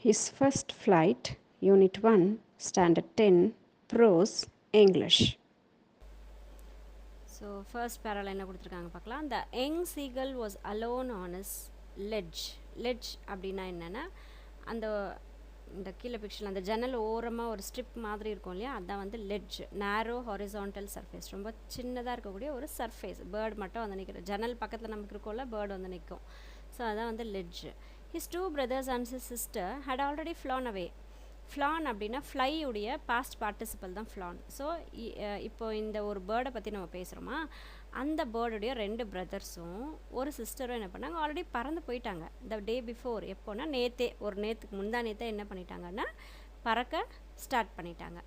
His first flight, Unit 1, Standard 10, Prose, English. So first பேரால என்ன கொடுத்துருக்காங்க பார்க்கலாம். The young seagull was alone on his ledge. Ledge அப்படின்னா என்னென்னா அந்த இந்த கீழே பிக்சரில் அந்த ஜன்னல் ஓரமாக ஒரு ஸ்ட்ரிப் மாதிரி இருக்கும் இல்லையா, அதான் வந்து லெட்ஜ். நேரோ ஹாரிசான்டல் சர்ஃபேஸ், ரொம்ப சின்னதாக இருக்கக்கூடிய ஒரு சர்ஃபேஸ். பேர்டு மட்டும் வந்து நிற்கிற ஜன்னல் பக்கத்தில் நமக்கு இருக்கோம்ல, பேர்டு வந்து நிற்கும். ஸோ அதான் வந்து ledge. His two brothers and his sister had already flown away. Flown அப்படின்னா ஃப்ளை உடைய பாஸ்ட் பார்ட்டிசிபல் தான் ஃப்ளான். ஸோ இப்போ இந்த ஒரு பேர்டை பற்றி நம்ம பேசுகிறோமா, அந்த பேர்டுடைய 2 பிரதர்ஸும் ஒரு சிஸ்டரும் என்ன பண்ணாங்க, ஆல்ரெடி பறந்து போயிட்டாங்க. த டே பிஃபோர், எப்போனா நேற்றுக்கு முந்தா நேற்றே என்ன பண்ணிட்டாங்கன்னா பறக்க ஸ்டார்ட் பண்ணிட்டாங்க.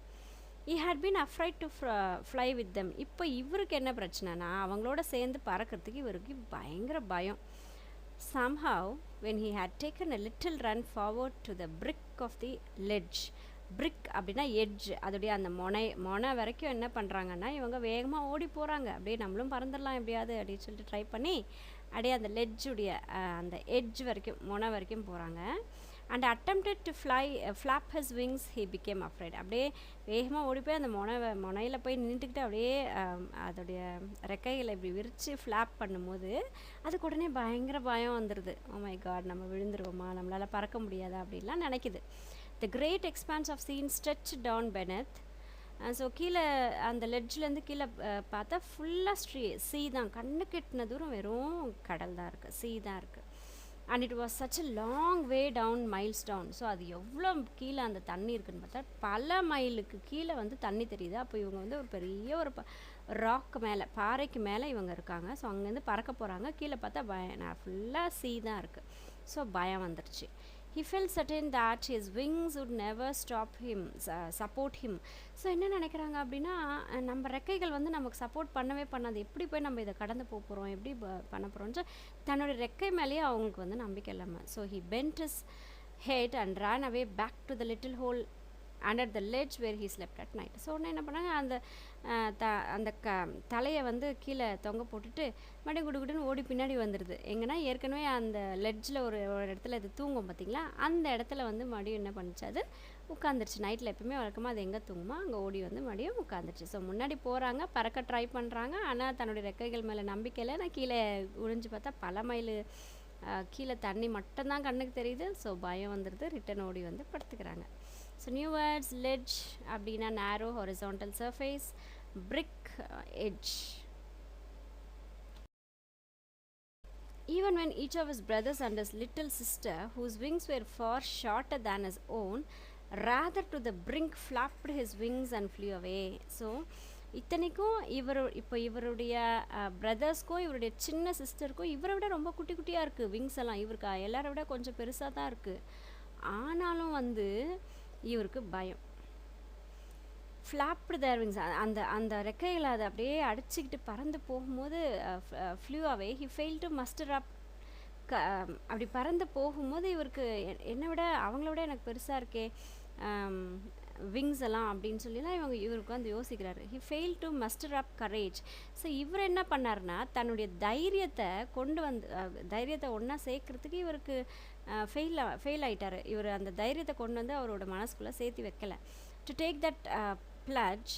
He had been afraid to fly with them. இப்போ இவருக்கு என்ன பிரச்சனைனா, அவங்களோட சேர்ந்து பறக்கிறதுக்கு இவருக்கு பயங்கர பயம். Somehow, when he had taken a little run forward to the brick of the ledge, brick அப்படின்னா எட்ஜ், அதோடைய அந்த மொனை வரைக்கும் என்ன பண்ணுறாங்கன்னா இவங்க வேகமாக ஓடி போகிறாங்க. அப்படியே நம்மளும் பறந்துடலாம் எப்படியாவது அப்படின்னு சொல்லிட்டு ட்ரை பண்ணி அப்படியே அந்த லெட்ஜுடைய அந்த எட்ஜ் வரைக்கும், மொனை வரைக்கும் போகிறாங்க. And attempted to flap his wings, he became afraid. அப்படியே வேகமாக ஓடி போய் அந்த முனையில் போய் நின்றுக்கிட்டு அப்படியே அதோடைய ரெக்கைகளை இப்படி விரித்து ஃப்ளாப் பண்ணும்போது அதுக்கு உடனே பயங்கர பயம் வந்துடுது. ஓ மை காட், நம்ம விழுந்துருவோமா, நம்மளால் பறக்க முடியாதா அப்படின்லாம் நினைக்குது. The great expanse of sea stretch down beneath. So கீழே அந்த லெட்ஜ்லேருந்து கீழே பார்த்தா ஃபுல்லாக சீ தான், கண்ணு கெட்டின தூரம் வெறும் கடல் தான் இருக்குது, சீ தான் இருக்குது. And it was such a long way down, miles down. So அது எவ்வளோ கீழே அந்த தண்ணி இருக்குதுன்னு பார்த்தா பல மைலுக்கு கீழே வந்து தண்ணி தெரியுது. அப்போ இவங்க வந்து ஒரு பெரிய ஒரு ராக்கு மேலே, பாறைக்கு மேலே இவங்க இருக்காங்க. ஸோ அங்கேருந்து பறக்க போகிறாங்க. கீழே பார்த்தா ஃபுல்லாக சீ தான் இருக்குது. ஸோ பயம் வந்துடுச்சு. He felt certain that his wings would never support him. So என்ன நினைக்கிறாங்க அப்படின்னா, நம்ம ரெக்கைகள் வந்து நமக்கு சப்போர்ட் பண்ணவே பண்ணாது, எப்படி போய் நம்ம இதை கடந்து போக போகிறோம், எப்படி பண்ண போகிறோம்னு தன்னோட ரெக்கை மேலேயே அவங்களுக்கு வந்து நம்பிக்கை இல்லாமல். So he bent his head and ran away back to the little hole under the ledge where he slept at night. So உடனே என்ன பண்ணாங்க, அந்த தலையை வந்து கீழே தொங்க போட்டுட்டு மறுபடியும் குடுகுடுன்னு ஓடி பின்னாடி வந்துடுது. எங்கன்னா ஏற்கனவே அந்த லெட்ஜில் ஒரு இடத்துல இது தூங்கும் பார்த்திங்களா, அந்த இடத்துல வந்து மறுபடியும் என்ன பண்ணிச்சு, அது உட்காந்துருச்சு. நைட்டில் எப்பவுமே வழக்கமாக அது எங்கே தூங்குமோ அங்கே ஓடி வந்து மறுபடியும் உட்காந்துருச்சு. ஸோ முன்னாடி போகிறாங்க, பறக்க ட்ரை பண்ணுறாங்க, ஆனால் தன்னுடைய ரெக்கைகள் மேலே நம்பிக்கையில் நான் கீழே உறிஞ்சு பார்த்தா பல மைல் கீழே தண்ணி மட்டும்தான் கண்ணுக்கு தெரியுது. ஸோ பயம் வந்துடுது, ரிட்டன் ஓடி வந்து படுத்துக்கிறாங்க. ஸோ நியூ வேர்ட்ஸ், லெட்ஜ் அப்படின்னா நேரோ horizontal surface, brick edge. Even when each of his brothers and his little sister, whose wings were far shorter than his own, rather to the brink flapped his wings and flew away. So இத்தனைக்கும் இப்போ இவருடைய பிரதர்ஸ்க்கும் இவருடைய சின்ன சிஸ்டருக்கும் இவரை விட ரொம்ப குட்டி குட்டியாக இருக்குது விங்ஸ் எல்லாம். இவருக்கு எல்லாரை விட கொஞ்சம் பெருசாக தான் இருக்குது. ஆனாலும் வந்து இவருக்கு பயம். ஃப்ளாப்டு தேர் விங்ஸ், அந்த ரெக்கைகளை அதை அப்படியே அடிச்சுக்கிட்டு பறந்து போகும்போது flew away. He fail to muster up. அப்படி பறந்து போகும்போது இவருக்கு என்னை விட அவங்கள விட எனக்கு பெருசாக இருக்கே விங்ஸ் எல்லாம் அப்படின்னு சொல்லிலாம் இவருக்கு வந்து யோசிக்கிறாரு. He fail to muster up courage. So இவர் என்ன பண்ணார்னா, தன்னுடைய தைரியத்தை ஒன்றா சேர்க்கறதுக்கு இவருக்கு ஃபெயில் ஆகிட்டார். இவர் அந்த தைரியத்தை கொண்டு வந்து அவரோட மனசுக்குள்ளே சேர்த்து வைக்கலை. To take that plunge,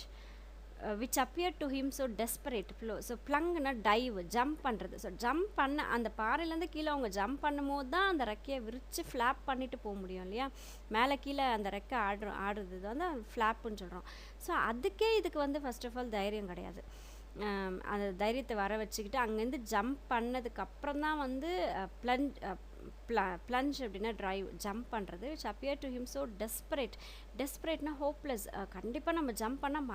which appeared to him so desperate. So ப்ளங்னா டைவ், ஜம்ப் பண்ணுறது. ஸோ ஜம்ப் பண்ண அந்த பாறையிலேருந்து கீழே அவங்க ஜம்ப் பண்ணும்போது தான் அந்த ரெக்கையை விரித்து ஃப்ளாப் பண்ணிட்டு போக முடியும் இல்லையா. மேலே கீழே அந்த ரெக்கை ஆடுறது வந்து ஃப்ளாப்புன்னு சொல்கிறோம். ஸோ அதுக்கே இதுக்கு வந்து ஃபர்ஸ்ட் ஆஃப் ஆல் தைரியம் கிடையாது. அந்த தைரியத்தை வர வச்சுக்கிட்டு அங்கேருந்து ஜம்ப் பண்ணதுக்கப்புறம் தான் வந்து plunge அப்படின்னா ட்ரைவ், ஜம்ப் பண்ணுறது. which appeared to him so டெஸ்பரேட்னா ஹோப்லெஸ். கண்டிப்பாக நம்ம ஜம்ப் பண்ணால்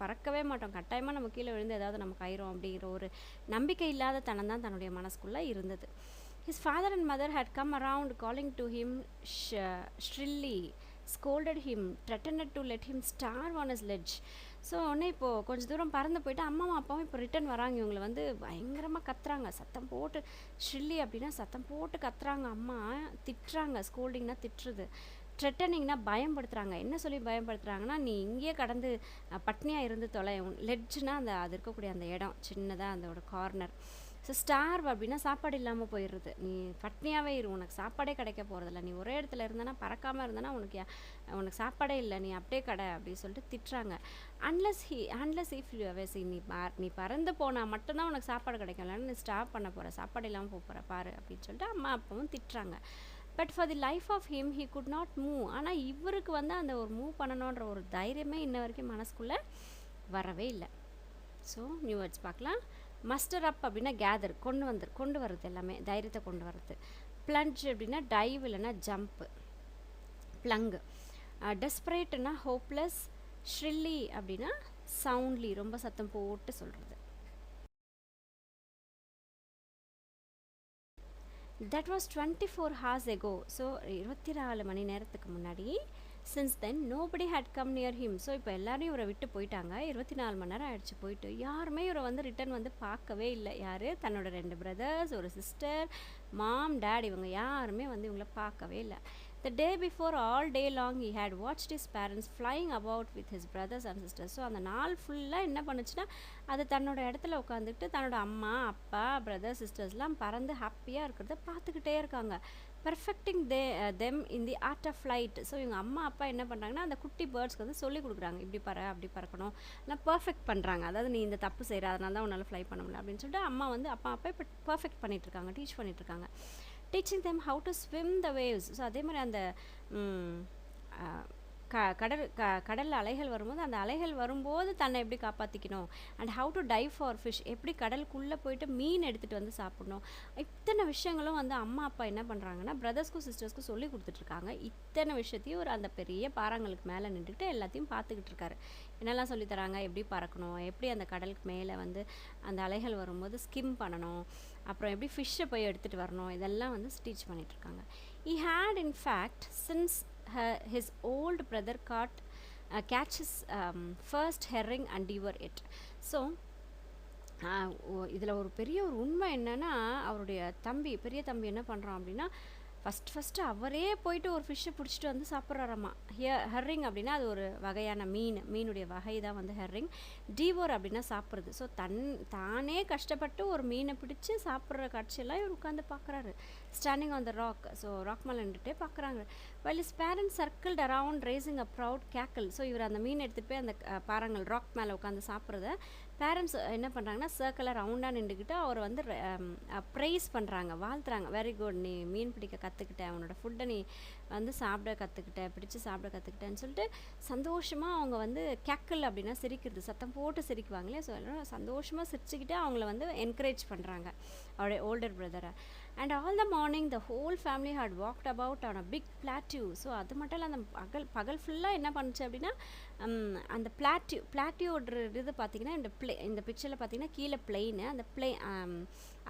பறக்கவே மாட்டோம், கட்டாயமாக நம்ம கீழே விழுந்து ஏதாவது நமக்கு ஆயிரும் அப்படிங்கிற ஒரு நம்பிக்கை இல்லாத தனம் தான் தன்னுடைய மனசுக்குள்ளே இருந்தது. His father and mother had come around calling to him shrilly, scolded him, threatened to let him starve on his ledge. So உடனே இப்போது கொஞ்சம் தூரம் பறந்து போயிட்டு அம்மாவும் அப்பாவும் இப்போ ரிட்டன் வராங்க. இவங்களை வந்து பயங்கரமாக கத்துறாங்க, சத்தம் போட்டு. ஷ்ரில்லி அப்படின்னா சத்தம் போட்டு கத்துறாங்க. அம்மா திட்டுறாங்க. ஸ்கோல்டிங்னா திட்டுறது, த்ரெட்டனிங்னா பயன்படுத்துகிறாங்க. என்ன சொல்லி பயன்படுத்துகிறாங்கன்னா, நீ இங்கேயே கடந்து பட்னியாக இருந்து தொலை. லெட்ஜ்னா அது இருக்கக்கூடிய அந்த இடம் சின்னதாக அதோட கார்னர். ஸோ ஸ்டார்வ் அப்படின்னா சாப்பாடு இல்லாமல் போயிடுறது. நீ பட்னியாகவே இரு, உனக்கு சாப்பாடே கிடைக்க போகிறதில்ல, நீ ஒரே இடத்துல இருந்தனா பறக்காமல் இருந்தனா உனக்கு சாப்பாடே இல்லை, நீ அப்படியே கடை அப்படின்னு சொல்லிட்டு திட்டுறாங்க. அன்லஸ் இஃப் நீ பறந்து போனால் மட்டும்தான் உனக்கு சாப்பாடு கிடைக்கும், இல்லைன்னா நீ ஸ்டாப் பண்ண போகிற, சாப்பாடு இல்லாமல் போகிற பாரு அப்படின்னு சொல்லிட்டு அம்மா அப்பாவும் திட்டுறாங்க. But for the life of him he could not move. ஆனால் இவருக்கு வந்து அந்த ஒரு மூவ் பண்ணணுன்ற ஒரு தைரியமே இன்ன வரைக்கும் மனசுக்குள்ளே வரவே இல்லை. ஸோ நியூ வேர்ட்ஸ் பார்க்கலாம். மஸ்டர் அப் அப்படின்னா கேதர், கொண்டு வர்றது, எல்லாமே தைரியத்தை கொண்டு வர்றது. பிளஞ்ச் அப்படின்னா டைவ் இல்லைன்னா ஜம்ப்பு, ப்ளங்கு. டெஸ்பரேட்னா ஹோப்லெஸ். ஷ்ரில்லி அப்படின்னா சவுண்ட்லி, ரொம்ப சத்தம் போட்டு சொல்கிறது. That was 24 hours ago. So 24 மணி நேரத்துக்கு முன்னாடி. Since then nobody had come near him. So இப்போ எல்லாரையும் இவரை விட்டு போயிட்டாங்க, 24 மணி நேரம் ஆயிடுச்சு போயிட்டு. யாருமே இவரை வந்து ரிட்டன் வந்து பார்க்கவே இல்லை. யார்? தன்னோட 2 பிரதர்ஸ், ஒரு சிஸ்டர், மாம், டேட், இவங்க யாருமே வந்து இவங்கள பார்க்கவே இல்லை. The day before, all day long, he had watched his parents flying about with his brothers and sisters. So அந்த நாள் ஃபுல்லாக என்ன பண்ணுச்சுன்னா, அது தன்னோட இடத்துல உட்காந்துக்கிட்டு தன்னோட அம்மா அப்பா பிரதர்ஸ் சிஸ்டர்ஸ்லாம் பறந்து ஹாப்பியாக இருக்கிறத பார்த்துக்கிட்டே இருக்காங்க. Perfecting them in the art of flight. So இவங்க அம்மா அப்பா என்ன பண்ணுறாங்கன்னா, அந்த குட்டி பேர்ட்ஸ்க்கு வந்து சொல்லிக் கொடுக்குறாங்க, இப்படி அப்படி பறக்கணும், ஆனால் பர்ஃபெக்ட் பண்ணுறாங்க. அதாவது நீ இந்த தப்பு செய்கிற, அதனால தான் உன்னால் ஃப்ளை பண்ண முடியல அப்படின்னு சொல்லிட்டு அம்மா வந்து அப்பா இப்போ பர்ஃபெக்ட் பண்ணிகிட்ருக்காங்க, டீச் பண்ணிகிட்ருக்காங்க. Teaching them how to swim the waves. So அதே மாதிரி அந்த கடலில் அலைகள் வரும்போது, அந்த அலைகள் வரும்போது தன்னை எப்படி காப்பாற்றிக்கணும், and how to dive for fish, எப்படி கடலுக்குள்ளே போயிட்டு மீன் எடுத்துகிட்டு வந்து சாப்பிடணும். இத்தனை விஷயங்களும் வந்து அம்மா அப்பா என்ன பண்ணுறாங்கன்னா பிரதர்ஸ்க்கும் சிஸ்டர்ஸ்க்கும் சொல்லி கொடுத்துட்ருக்காங்க. இத்தனை விஷயத்தையும் அந்த பெரிய பாறாங்களுக்கு மேலே நின்றுட்டு எல்லாத்தையும் பார்த்துக்கிட்டு இருக்காரு. என்னெல்லாம் சொல்லித்தராங்க, எப்படி பறக்கணும், எப்படி அந்த கடலுக்கு மேலே வந்து அந்த அலைகள் வரும்போது ஸ்கிம் பண்ணணும், அப்புறம் எப்படி ஃபிஷ்ஷை போய் எடுத்துகிட்டு வரணும், இதெல்லாம் வந்து டீச் பண்ணிகிட்ருக்காங்க. He had in fact since his old brother catch his first herring and devour it. So இதில் ஒரு பெரிய ஒரு உண்மை என்னென்னா, அவருடைய பெரிய தம்பி என்ன பண்ணுறான் அப்படின்னா, ஃபஸ்ட்டு அவரே போயிட்டு ஒரு ஃபிஷ்ஷை பிடிச்சிட்டு வந்து சாப்பிட்றாராம்மா. ஹெர்ரிங் அப்படின்னா அது ஒரு வகையான மீனுடைய வகை தான் வந்து ஹெர்ரிங். டீவோர் அப்படின்னா சாப்பிட்றது. ஸோ தானே கஷ்டப்பட்டு ஒரு மீனை பிடிச்சி சாப்பிட்ற காட்சியெல்லாம் இவர் உட்காந்து பார்க்குறாரு, standing on the rock. So rock மேலே நின்றுட்டே பார்க்குறாங்க. Well is parents circled around raising a proud cackle. So இவர் அந்த மீன் எடுத்துகிட்டு போய் அந்த பாறாங்கல் ராக் மேலே உட்காந்து சாப்பிட்றத பேரண்ட்ஸ் என்ன பண்ணுறாங்கன்னா, சர்க்கிளாக ரவுண்டாக நின்றுக்கிட்டு அவர் வந்து ப்ரைஸ் பண்ணுறாங்க, வாழ்த்துறாங்க. வெரி குட், நீ மீன் பிடிக்க கற்றுக்கிட்ட, அவனோட ஃபுட்டை நீ வந்து சாப்பிட கற்றுக்கிட்ட, பிடிச்சி சாப்பிட கற்றுக்கிட்டேன்னு சொல்லிட்டு சந்தோஷமாக அவங்க வந்து கேக்கிள் அப்படின்னா சிரிக்கிறது, சத்தம் போட்டு சிரிக்குவாங்களே. ஸோ எல்லோரும் சந்தோஷமாக சிரிச்சுக்கிட்டு அவங்கள வந்து என்கரேஜ் பண்ணுறாங்க, அவருடைய ஓல்டர் பிரதரை. And all the morning the whole family had walked about on a big plateau. So அது மட்டும் இல்லை, அந்த பகல் ஃபுல்லாக என்ன பண்ணுச்சு அப்படின்னா, அந்த பிளாட்யூன்ற இது பார்த்திங்கன்னா இந்த பிக்சரில் பார்த்திங்கன்னா கீழே பிளெயின்,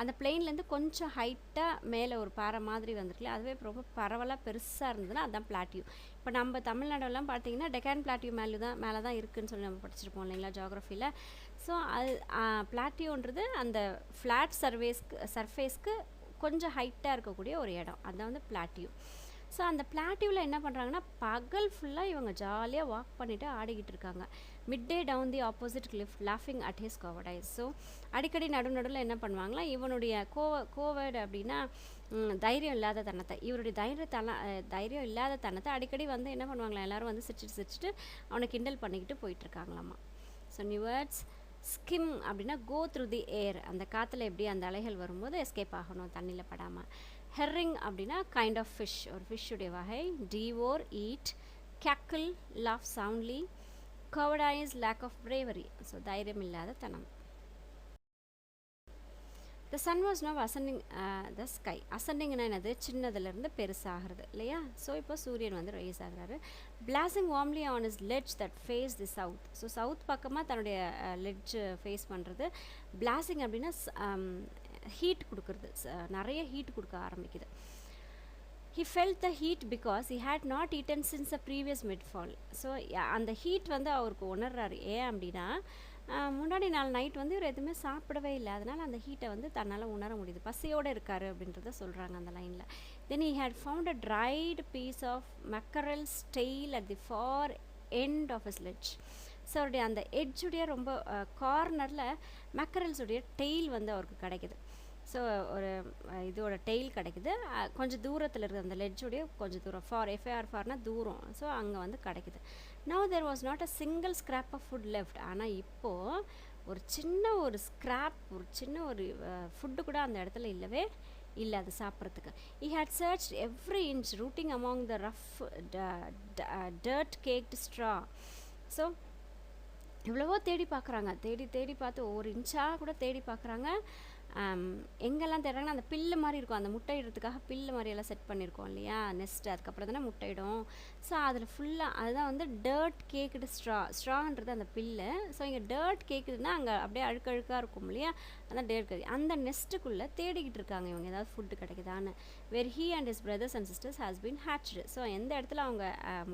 அந்த பிளெயின்லேருந்து கொஞ்சம் ஹைட்டாக மேலே ஒரு பாறை மாதிரி வந்துருக்குல்ல, அதுவே ரொம்ப பரவலாக பெருசாக இருந்ததுன்னா அதுதான் பிளாட்யூ. இப்போ நம்ம தமிழ்நாடுலாம் பார்த்திங்கன்னா டெக்கான் பிளாட்யூ மேலே தான் இருக்குதுன்னு சொல்லி நம்ம படிச்சிருப்போம் இல்லைங்களா ஜியாகிரஃபியில். ஸோ அது பிளாட்யூன்றது அந்த ஃப்ளாட் சர்ஃபேஸ்க்கு கொஞ்சம் ஹைட்டாக இருக்கக்கூடிய ஒரு இடம், அதுதான் வந்து பிளாட்யூ. ஸோ அந்த பிளாட்யூவில் என்ன பண்ணுறாங்கன்னா, பகல் ஃபுல்லாக இவங்க ஜாலியாக வாக் பண்ணிவிட்டு ஆடிக்கிட்டு இருக்காங்க. Midday down the opposite cliff லாஃபிங் அட் ஹிஸ் கோவர்டைஸ். ஸோ அடிக்கடி நடுநடுவில் என்ன பண்ணுவாங்களா, இவனுடைய கோவர்டு அப்படின்னா தைரியம் இல்லாத தனத்தை, இவருடைய தைரியம் இல்லாத தனத்தை அடிக்கடி வந்து என்ன பண்ணுவாங்களா, எல்லோரும் வந்து சிரிச்சிட்டு அவனை கிண்டல் பண்ணிக்கிட்டு போயிட்டுருக்காங்களாம்மா. So new words. ஸ்கிம் அப்படின்னா கோ த்ரூ தி ஏர், அந்த காற்றுல எப்படி அந்த அலைகள் வரும்போது எஸ்கேப் ஆகணும் தண்ணியில் படாமல். ஹெர்ரிங் அப்படின்னா கைண்ட் ஆஃப் ஃபிஷ், ஒரு ஃபிஷ்ஷுடைய வகை. Devour eat. Cackle laugh soundly. Cowardice lack of bravery, so தைரியம் இல்லாத தனம். The sun was now ascending the sky. அசெண்டிங்னா என்னது, சின்னதுலேருந்து பெருசாகிறது இல்லையா. ஸோ இப்போ சூரியன் வந்து ரைஸ் ஆகிறாரு. Blazing warmly on his ledge that faced the south. So south பக்கமாக தன்னுடைய லெட்ஜ் ஃபேஸ் பண்ணுறது. பிளாசிங் அப்படின்னா ஹீட் கொடுக்குறது, நிறைய ஹீட் கொடுக்க ஆரம்பிக்குது. He felt the heat because he had not eaten since the previous midfall. So அந்த ஹீட் வந்து அவருக்கு உணர்றாரு. ஏன் அப்படின்னா, முன்னாடி நாள் நைட் வந்து இவர் எதுவுமே சாப்பிடவே இல்லை, அதனால் அந்த ஹீட்டை வந்து தன்னால் உணர முடியுது, பசியோடு இருக்கார் அப்படின்றத சொல்கிறாங்க அந்த லைனில். தென் he had found a dried piece of mackerel's tail at the far end of his ledge. So அவருடைய அந்த எட்ஜுடைய ரொம்ப கார்னரில் மேக்கரல்ஸுடைய டெய்ல் வந்து அவருக்கு கிடைக்குது. ஸோ ஒரு இதோட டெய்ல் கிடைக்குது. கொஞ்சம் தூரத்தில் இருக்குது அந்த லெட்ஜுடைய கொஞ்சம் தூரம், ஃபார்னா தூரம். ஸோ அங்கே வந்து கிடைக்குது. Now there was not a single scrap of food left. ஆனால் இப்போது ஒரு சின்ன ஒரு ஸ்க்ராப், ஒரு சின்ன ஒரு ஃபுட்டு கூட அந்த இடத்துல இல்லவே இல்லை அது சாப்பிட்றதுக்கு. he had searched every inch rooting among the rough dirt caked straw. So எவ்வளவோ தேடி பார்க்குறாங்க, தேடி பார்த்து ஒவ்வொரு இன்ச்சாக கூட தேடி பார்க்குறாங்க. எங்கெல்லாம் தேடுறாங்கன்னா அந்த பில்லு மாதிரி இருக்கும், அந்த முட்டையிடுறதுக்காக பில்லு மாதிரியெல்லாம் செட் பண்ணியிருக்கோம் இல்லையா நெஸ்ட்டு, அதுக்கப்புறம் தானே முட்டையிடும். ஸோ அதில் ஃபுல்லாக அதுதான் வந்து டர்ட் கேக்குடு ஸ்ட்ரான்றது அந்த பில்லு. ஸோ இங்கே டர்ட் கேக்குதுன்னா அங்கே அப்படியே அழுக்கழுக்காக இருக்கும் இல்லையா, அதான் டர்ட் கேக். அந்த நெஸ்ட்டுக்குள்ளே தேடிக்கிட்டு இருக்காங்க இவங்க ஏதாவது ஃபுட்டு கிடைக்குதான்னு. Where he and his brothers and sisters has been hatched. So எந்த இடத்துல அவங்க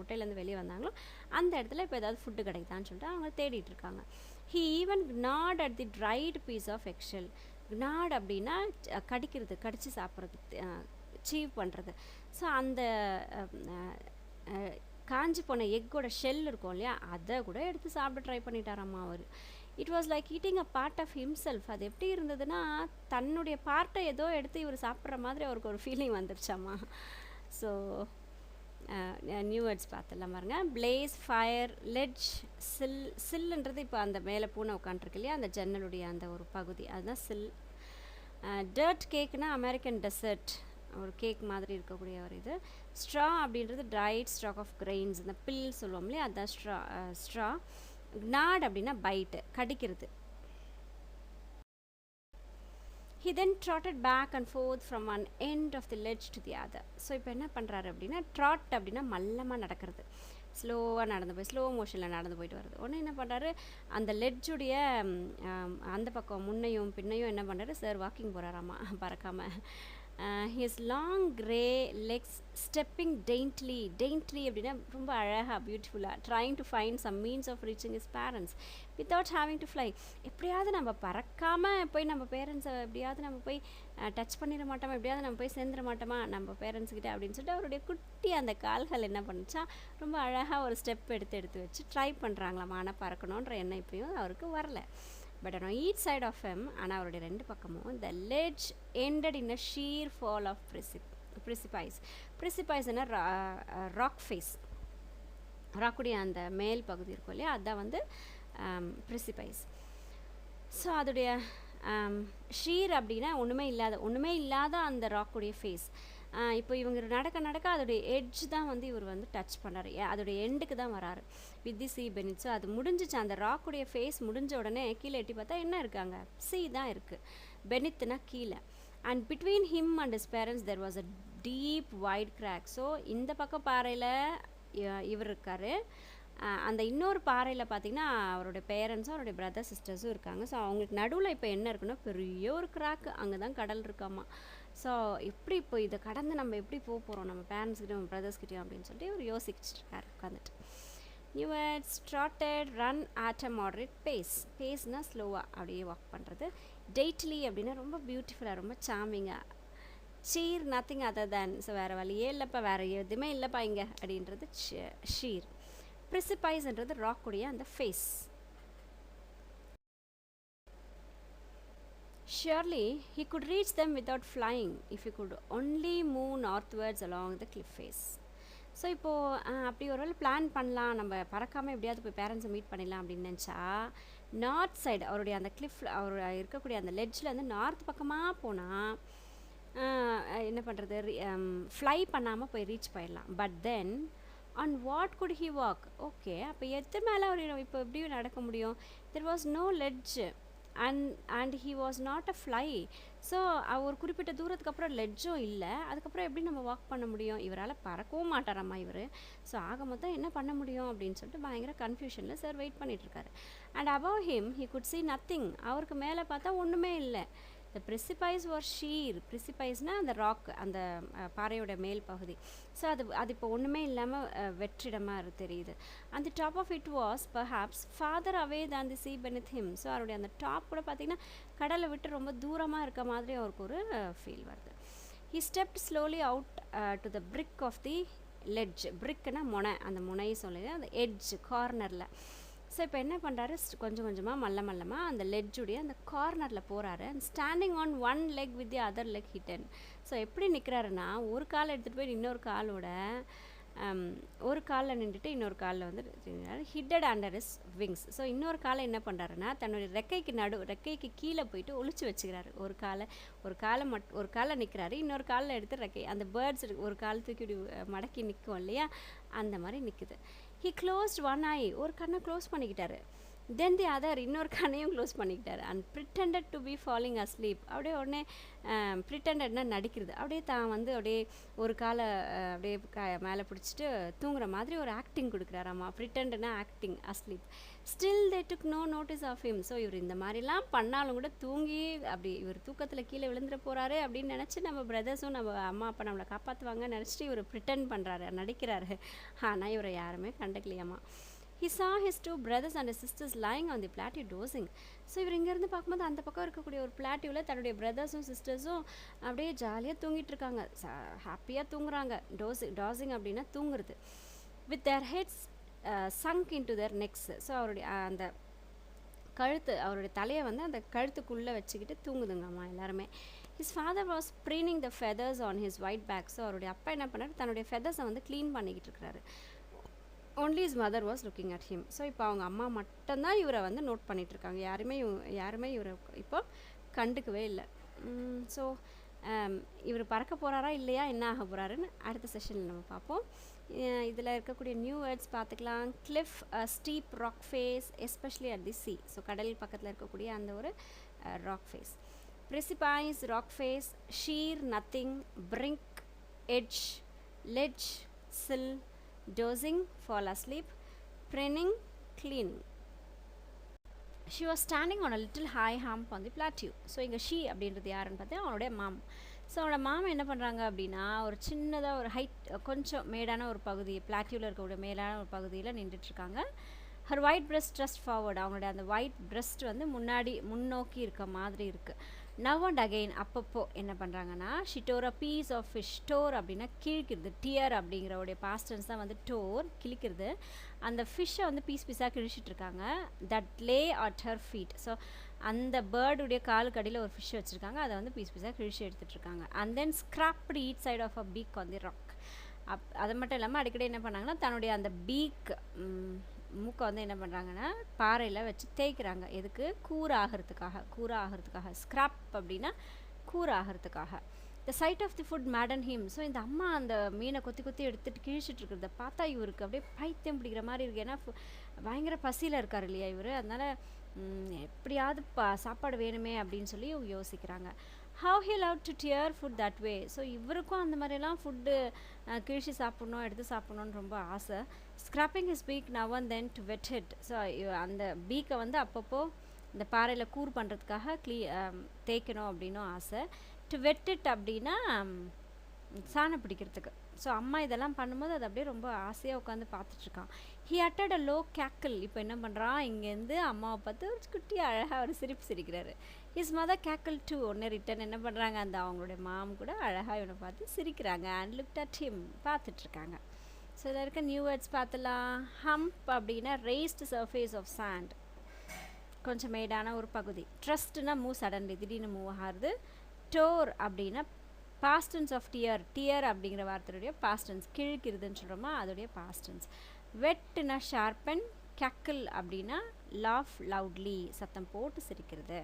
முட்டையிலேருந்து வெளியே வந்தாங்களோ அந்த இடத்துல இப்போ ஏதாவது ஃபுட்டு கிடைக்குதான்னு சொல்லிட்டு அவங்க தேடிட்டு இருக்காங்க. He even gnawed at the dried piece of eggshell. gnawed அப்படின்னா கடிச்சு சாப்பிட்றது, சீவ் பண்ணுறது. ஸோ அந்த காஞ்சி போன எக்கோட ஷெல் இருக்கும் இல்லையா, அதை கூட எடுத்து சாப்பிட ட்ரை பண்ணிட்டாராம்மா அவர். It was like eating a part of himself. அது எப்படி இருந்ததுன்னா தன்னுடைய பார்ட்டை ஏதோ எடுத்து இவர் சாப்பிட்ற மாதிரி அவருக்கு ஒரு ஃபீலிங் வந்துருச்சாம்மா. ஸோ நியூ வேர்ட்ஸ் பார்த்துலாம் பாருங்க. பிளேஸ், ஃபயர், லெட்ஜ், சில்லுன்றது இப்போ அந்த மேலே பூனை உட்காண்ட்ருக்கு இல்லையா அந்த ஜன்னலுடைய அந்த ஒரு பகுதி, அதுதான் சில். டர்ட் கேக்னா அமெரிக்கன் டெசர்ட், ஒரு கேக் மாதிரி இருக்கக்கூடிய ஒரு இது. ஸ்ட்ரா அப்படின்றது ட்ரைட் ஸ்டாக் ஆஃப் கிரெயின்ஸ், இந்த பில் சொல்லுவோம் இல்லையா அதுதான் ஸ்ட்ரா. gnawed அப்படின்னா byte, கடிக்கிறது. He then trotted back and forth from one end of the ledge to the other. So இப்போ என்ன பண்ணுறாரு அப்படின்னா, ட்ராட் அப்படின்னா மல்லமாக நடக்கிறது, ஸ்லோவாக நடந்து போய் ஸ்லோ மோஷனில் நடந்து போயிட்டு வருது. உடனே என்ன பண்ணுறாரு, அந்த லெட்ஜுடைய அந்த பக்கம் முன்னையும் பின்னையும் என்ன பண்ணுறாரு, சார் வாக்கிங் போகிறாராமா பறக்காமல். his long grey legs stepping daintily அப்படின்னா ரொம்ப அழகாக பியூட்டிஃபுல்லாக, trying to find some means of reaching his parents without having to fly. எப்படியாவது நம்ம பறக்காமல் போய் நம்ம பேரண்ட்ஸை எப்படியாவது நம்ம போய் டச் பண்ணிட மாட்டோமா, எப்படியாவது நம்ம போய் சேர்ந்துட மாட்டோமா நம்ம பேரண்ட்ஸ்கிட்ட அப்படின்னு சொல்லிட்டு அவருடைய குட்டி அந்த கால்கள் என்ன பண்ணுச்சா, ரொம்ப அழகாக ஒரு ஸ்டெப் எடுத்து வச்சு ட்ரை பண்ணுறாங்களாம். ஆனால் பறக்கணுன்ற எண்ணம் இப்பயும் அவருக்கு வரல. But on each side of him, ஆனால் அவருடைய ரெண்டு பக்கமும் the ledge ended in a sheer fall of precipice. precipiceனா ராக் ஃபேஸ், ராக்குடைய அந்த மேல் பகுதி இருக்கும் இல்லையா அதுதான் வந்து precipice. ஸோ அதோடைய ஷீர் அப்படின்னா ஒன்றுமே இல்லாத அந்த ராக்குடைய ஃபேஸ். இப்போ இவங்க நடக்க அதோடைய எட்ஜ் தான் வந்து இவர் வந்து டச் பண்ணார், அதோடைய எண்டுக்கு தான் வராரு with the sea beneath. So அது முடிஞ்சிச்சு, அந்த ராக்குடைய ஃபேஸ் முடிஞ்ச உடனே கீழே எட்டி பார்த்தா என்ன இருக்காங்க, சீ தான் இருக்குது, பெனித்னா கீழே. And between him and his parents there was a deep wide crack. So இந்த பக்கம் பாறையில் இவர் இருக்கார், அந்த இன்னொரு பாறையில் பார்த்திங்கன்னா அவருடைய பேரண்ட்ஸும் அவருடைய பிரதர் சிஸ்டர்ஸும் இருக்காங்க. ஸோ அவங்களுக்கு நடுவில் இப்போ என்ன இருக்குன்னா பெரிய ஒரு கிராக்கு, அங்கே தான் கடல் இருக்காமா. ஸோ எப்படி இப்போ இதை கடந்து நம்ம எப்படி போக போகிறோம் நம்ம பேரண்ட்ஸ்கிட்டையும் நம்ம பிரதர்ஸ்கிட்டையும் அப்படின்னு சொல்லிட்டு இவர் யோசிச்சுருக்காரு உட்காந்துட்டு. New words, trotted, run at a moderate பேஸ்னால் ஸ்லோவாக அப்படியே வாக் பண்ணுறது. டெய்ட்லி அப்படின்னா ரொம்ப பியூட்டிஃபுல்லாக, ரொம்ப சாமிங்காக. Sheer nothing other than, so வேறு வழியே இல்லைப்பா, வேறு எதுவுமே இல்லைப்பா இங்கே அப்படின்றது ஷீர். ப்ரிசிபைஸ்ன்றது ராக்குடைய அந்த face. Surely he could reach them without flying if he could only move northwards along the cliff face. So இப்போது அப்படி ஒரு வேளை பிளான் பண்ணலாம், நம்ம பறக்காமல் எப்படியாவது போய் பேரண்ட்ஸை மீட் பண்ணிடலாம் அப்படின்னு நினச்சா, நார்த் சைடு அவருடைய அந்த கிளிஃப் அவர் இருக்கக்கூடிய அந்த லெட்ஜில் வந்து நார்த் பக்கமாக போனால் என்ன பண்ணுறது, ஃப்ளை பண்ணாமல் போய் ரீச் பண்ணிடலாம். But then on what could he walk? Okay, அப்போ எது மேலே அவர் இப்போ எப்படியும் நடக்க முடியும்? There was no ledge and he was not a fly. So ஒரு குறிப்பிட்ட தூரத்துக்கு அப்புறம் லெட்ஜும் இல்லை, அதுக்கப்புறம் எப்படி நம்ம வாக் பண்ண முடியும்? இவரால் பறக்கவும் மாட்டாராம்மா இவர். ஸோ ஆக மொத்தம் என்ன பண்ண முடியும் அப்படின்னு சொல்லிட்டு பயங்கர கன்ஃபியூஷனில் சார் வெயிட் பண்ணிகிட்ருக்காரு. And above him he could see nothing. அவருக்கு மேலே பார்த்தா ஒன்றுமே இல்லை. த ப்ரிசிபைஸ் வாஸ் ஷீர். ப்ரிசிபைஸ்னால் அந்த ராக், அந்த பாறையோட மேல் பகுதி. ஸோ அது இப்போ ஒன்றுமே இல்லாமல் வெற்றிடமாக தெரியுது. அந்த top of it was perhaps farther away than the sea beneath him. So அவருடைய அந்த டாப் கூட பார்த்திங்கன்னா கடலை விட்டு ரொம்ப தூரமாக இருக்க மாதிரி அவருக்கு ஒரு ஃபீல் வருது. he stepped slowly out to the brick of the ledge. brickனா முனை, அந்த முனை சொல்லுது, அந்த எட்ஜ் கார்னரில். ஸோ இப்போ என்ன பண்ணுறாரு, கொஞ்சம் கொஞ்சமாக மல்லமாக அந்த லெட்ஜுடைய அந்த கார்னரில் போகிறாரு. And standing on one leg with the other leg hidden. So எப்படி நிற்கிறாருன்னா, ஒரு காலை எடுத்துகிட்டு போய் இன்னொரு காலோட ஒரு காலில் நின்றுட்டு இன்னொரு காலில் வந்து ஹிட்டட் அண்டர் இஸ் விங்ஸ். ஸோ இன்னொரு காலை என்ன பண்ணுறாருன்னா, தன்னுடைய ரெக்கைக்கு கீழே போயிட்டு ஒளிச்சு வச்சுக்கிறாரு. ஒரு காலை நிற்கிறாரு, இன்னொரு காலில் எடுத்து ரெக்கை, அந்த பேர்ட்ஸ் ஒரு கால் தூக்கி மடக்கி நிற்கும் இல்லையா, அந்த மாதிரி நிற்குது. ஹி க்ளோஸ்ட் ஒன் ஐ, ஒரு கண்ணை க்ளோஸ் பண்ணிக்கிட்டாரு. தென் தி அதர், இன்னொரு கண்ணையும் க்ளோஸ் பண்ணிக்கிட்டாரு. And pretended to be falling asleep. அப்படியே உடனே ப்ரிட்டண்டட்னா நடிக்கிறது, அப்படியே தான் வந்து அப்படியே ஒரு காலை அப்படியே மேலே பிடிச்சிட்டு தூங்குற மாதிரி ஒரு ஆக்டிங் கொடுக்குறாராம்மா. ப்ரிட்டண்டட்னா acting, asleep. Still they took no notice of him. So இவர் இந்த மாதிரிலாம் பண்ணாலும் கூட தூங்கி அப்படி இவர் தூக்கத்தில் கீழே விழுந்துட போகிறாரு அப்படின்னு நினச்சி நம்ம பிரதர்ஸும் நம்ம அம்மா அப்பா நம்மளை காப்பாற்றுவாங்கன்னு நினச்சிட்டு இவர் ப்ரிட்டன் பண்ணுறாரு, நடிக்கிறாரு. ஆனால் இவரை யாருமே கண்டுக்கலையாம்மா. He saw his two brothers and his sisters lying on the plateau dozing. So இவர் இங்கேருந்து பார்க்கும்போது அந்த பக்கம் இருக்கக்கூடிய ஒரு பிளாட்டியூவில் தன்னுடைய பிரதர்ஸும் சிஸ்டர்ஸும் அப்படியே ஜாலியாக தூங்கிட்டு இருக்காங்க, ஹாப்பியாக தூங்குறாங்க. டாசிங் அப்படின்னா தூங்குறது. With their heads sunk into their necks. So அவருடைய அந்த அவருடைய தலையை வந்து அந்த கழுத்துக்குள்ளே வச்சுக்கிட்டு தூங்குதுங்கம்மா எல்லாருமே. His father was preening the feathers on his white back. So அவருடைய அப்பா என்ன பண்ணார், தன்னுடைய ஃபெதர்ஸை வந்து க்ளீன் பண்ணிக்கிட்டு இருக்கிறாரு. Only is mother was looking at him. So இப்போ அவங்க அம்மா மட்டும்தான் இவரை வந்து நோட் பண்ணிகிட்ருக்காங்க. யாருமே இவரை இப்போ கண்டுக்கவே இல்லை. ஸோ இவர் பறக்க போகிறாரா இல்லையா, என்ன ஆக போகிறாருன்னு அடுத்த செஷனில் நம்ம பார்ப்போம். இதில் இருக்கக்கூடிய நியூ வேர்ட்ஸ் பார்த்துக்கலாம். Cliff, steep rock face, especially at the sea. So கடல் பக்கத்தில் இருக்கக்கூடிய அந்த ஒரு rock face. Precipice, rock face. Sheer, nothing. Brink, edge. Ledge, sill. Dozing, fall asleep. Pruning, cleaning. She was standing on a little high hump on the plateau. So இங்கே she அப்படின்றது யாருன்னு பார்த்தா அவனுடைய மாம். ஸோ அவனோட மாமா என்ன பண்ணுறாங்க அப்படின்னா, ஒரு சின்னதாக ஒரு ஹைட் கொஞ்சம் மேடான ஒரு பகுதி, பிளாட்டியூவில் இருக்கக்கூடிய மேலான ஒரு பகுதியில் நின்றுட்டுருக்காங்க. Her white breast thrust forward. அவங்களுடைய அந்த ஒயிட் பிரெஸ்ட் வந்து முன்னோக்கி இருக்க மாதிரி இருக்குது. நவ் அண்ட் அகெயின், அப்பப்போ என்ன பண்ணுறாங்கன்னா, she tore a piece of fish. Tore அப்படின்னா கிழிக்கிறது. டியர் அப்படிங்கிறவுடைய பாஸ்டன்ஸ் தான் வந்து டோர், கிழிக்கிறது. அந்த ஃபிஷ்ஷை வந்து பீஸாக கிழிச்சிட்ருக்காங்க. That lay at her feet. So அந்த பேர்டுடைய காலுக்கு அடியில் ஒரு ஃபிஷ் வச்சுருக்காங்க, அதை வந்து பீஸாக கிழிச்சு எடுத்துகிட்ருக்காங்க. And then scraped each side of a beak on the rock. அது மட்டும் இல்லாமல் அடிக்கடி என்ன பண்ணாங்கன்னா, தன்னுடைய அந்த பீக் மூக்கை வந்து என்ன பண்ணுறாங்கன்னா பாறையில் வச்சு தேய்க்கிறாங்க. எதுக்கு? கூரை ஆகிறதுக்காக. ஸ்க்ராப் அப்படின்னா கூரை ஆகிறதுக்காக. The sight of the food madden him. So இந்த அம்மா அந்த மீனை கொத்தி எடுத்துகிட்டு கிழிச்சிட்டு இருக்கிறத பார்த்தா இவருக்கு அப்படியே பைத்தியம் பிடிக்கிற மாதிரி இருக்குது. ஏன்னா பயங்கர பசியில் இருக்கார் இல்லையா இவர், அதனால் எப்படியாவது சாப்பாடு வேணுமே அப்படின்னு சொல்லி யோசிக்கிறாங்க. Have he love to dear food that way. So இவருக்கும் அந்த மாதிரிலாம் ஃபுட்டு கிழிச்சி சாப்பிட்ணும், எடுத்து சாப்பிட்ணுன்னு ரொம்ப ஆசை. Scraping his peak now and then to wet hit. So அந்த பீக்கை வந்து அப்பப்போ இந்த பாறையில் கூர் பண்ணுறதுக்காக தேய்க்கணும் அப்படின்னும் ஆசை. டு வெட் இட் அப்படின்னா சாணம் பிடிக்கிறதுக்கு. ஸோ அம்மா இதெல்லாம் பண்ணும்போது அது அப்படியே ரொம்ப ஆசையாக உட்காந்து பார்த்துட்ருக்கான். ஹி அட்டட் அ லோ கேக்கிள். இப்போ என்ன பண்ணுறான், இங்கேருந்து அம்மாவை பார்த்து ஒரு குட்டி அழகாக ஒரு சிரிப்பு சிரிக்கிறாரு. His mother cackle too. ஒன்று ரிட்டன் என்ன பண்ணுறாங்க, அந்த அவங்களுடைய மாம் கூட அழகாக இவனை பார்த்து சிரிக்கிறாங்க. அண்ட் லுக்ட் அட் ஹிம், பார்த்துட்ருக்காங்க. ஸோ இதில் இருக்க நியூ வேர்ட்ஸ் பார்த்துலாம். ஹம்ப் அப்படின்னா ரேஸ்டு சர்ஃபேஸ் ஆஃப் சாண்ட், கொஞ்சம் மேடான ஒரு பகுதி. ட்ரஸ்ட்னா மூவ் சடன்லி, திடீர்னு மூவ் ஆகிறது. டோர் அப்படின்னா பாஸ்டன்ஸ் ஆஃப் டியர் அப்படிங்கிற வார்த்தையுடைய பாஸ்டன்ஸ், கிழிக்கிறதுன்னு சொல்கிறோமா அதோடைய பாஸ்டன்ஸ். வெட்டுனா ஷார்பன். கேக்கிள் அப்படின்னா லாஃப் லவுட்லி, சத்தம் போட்டு சிரிக்கிறது.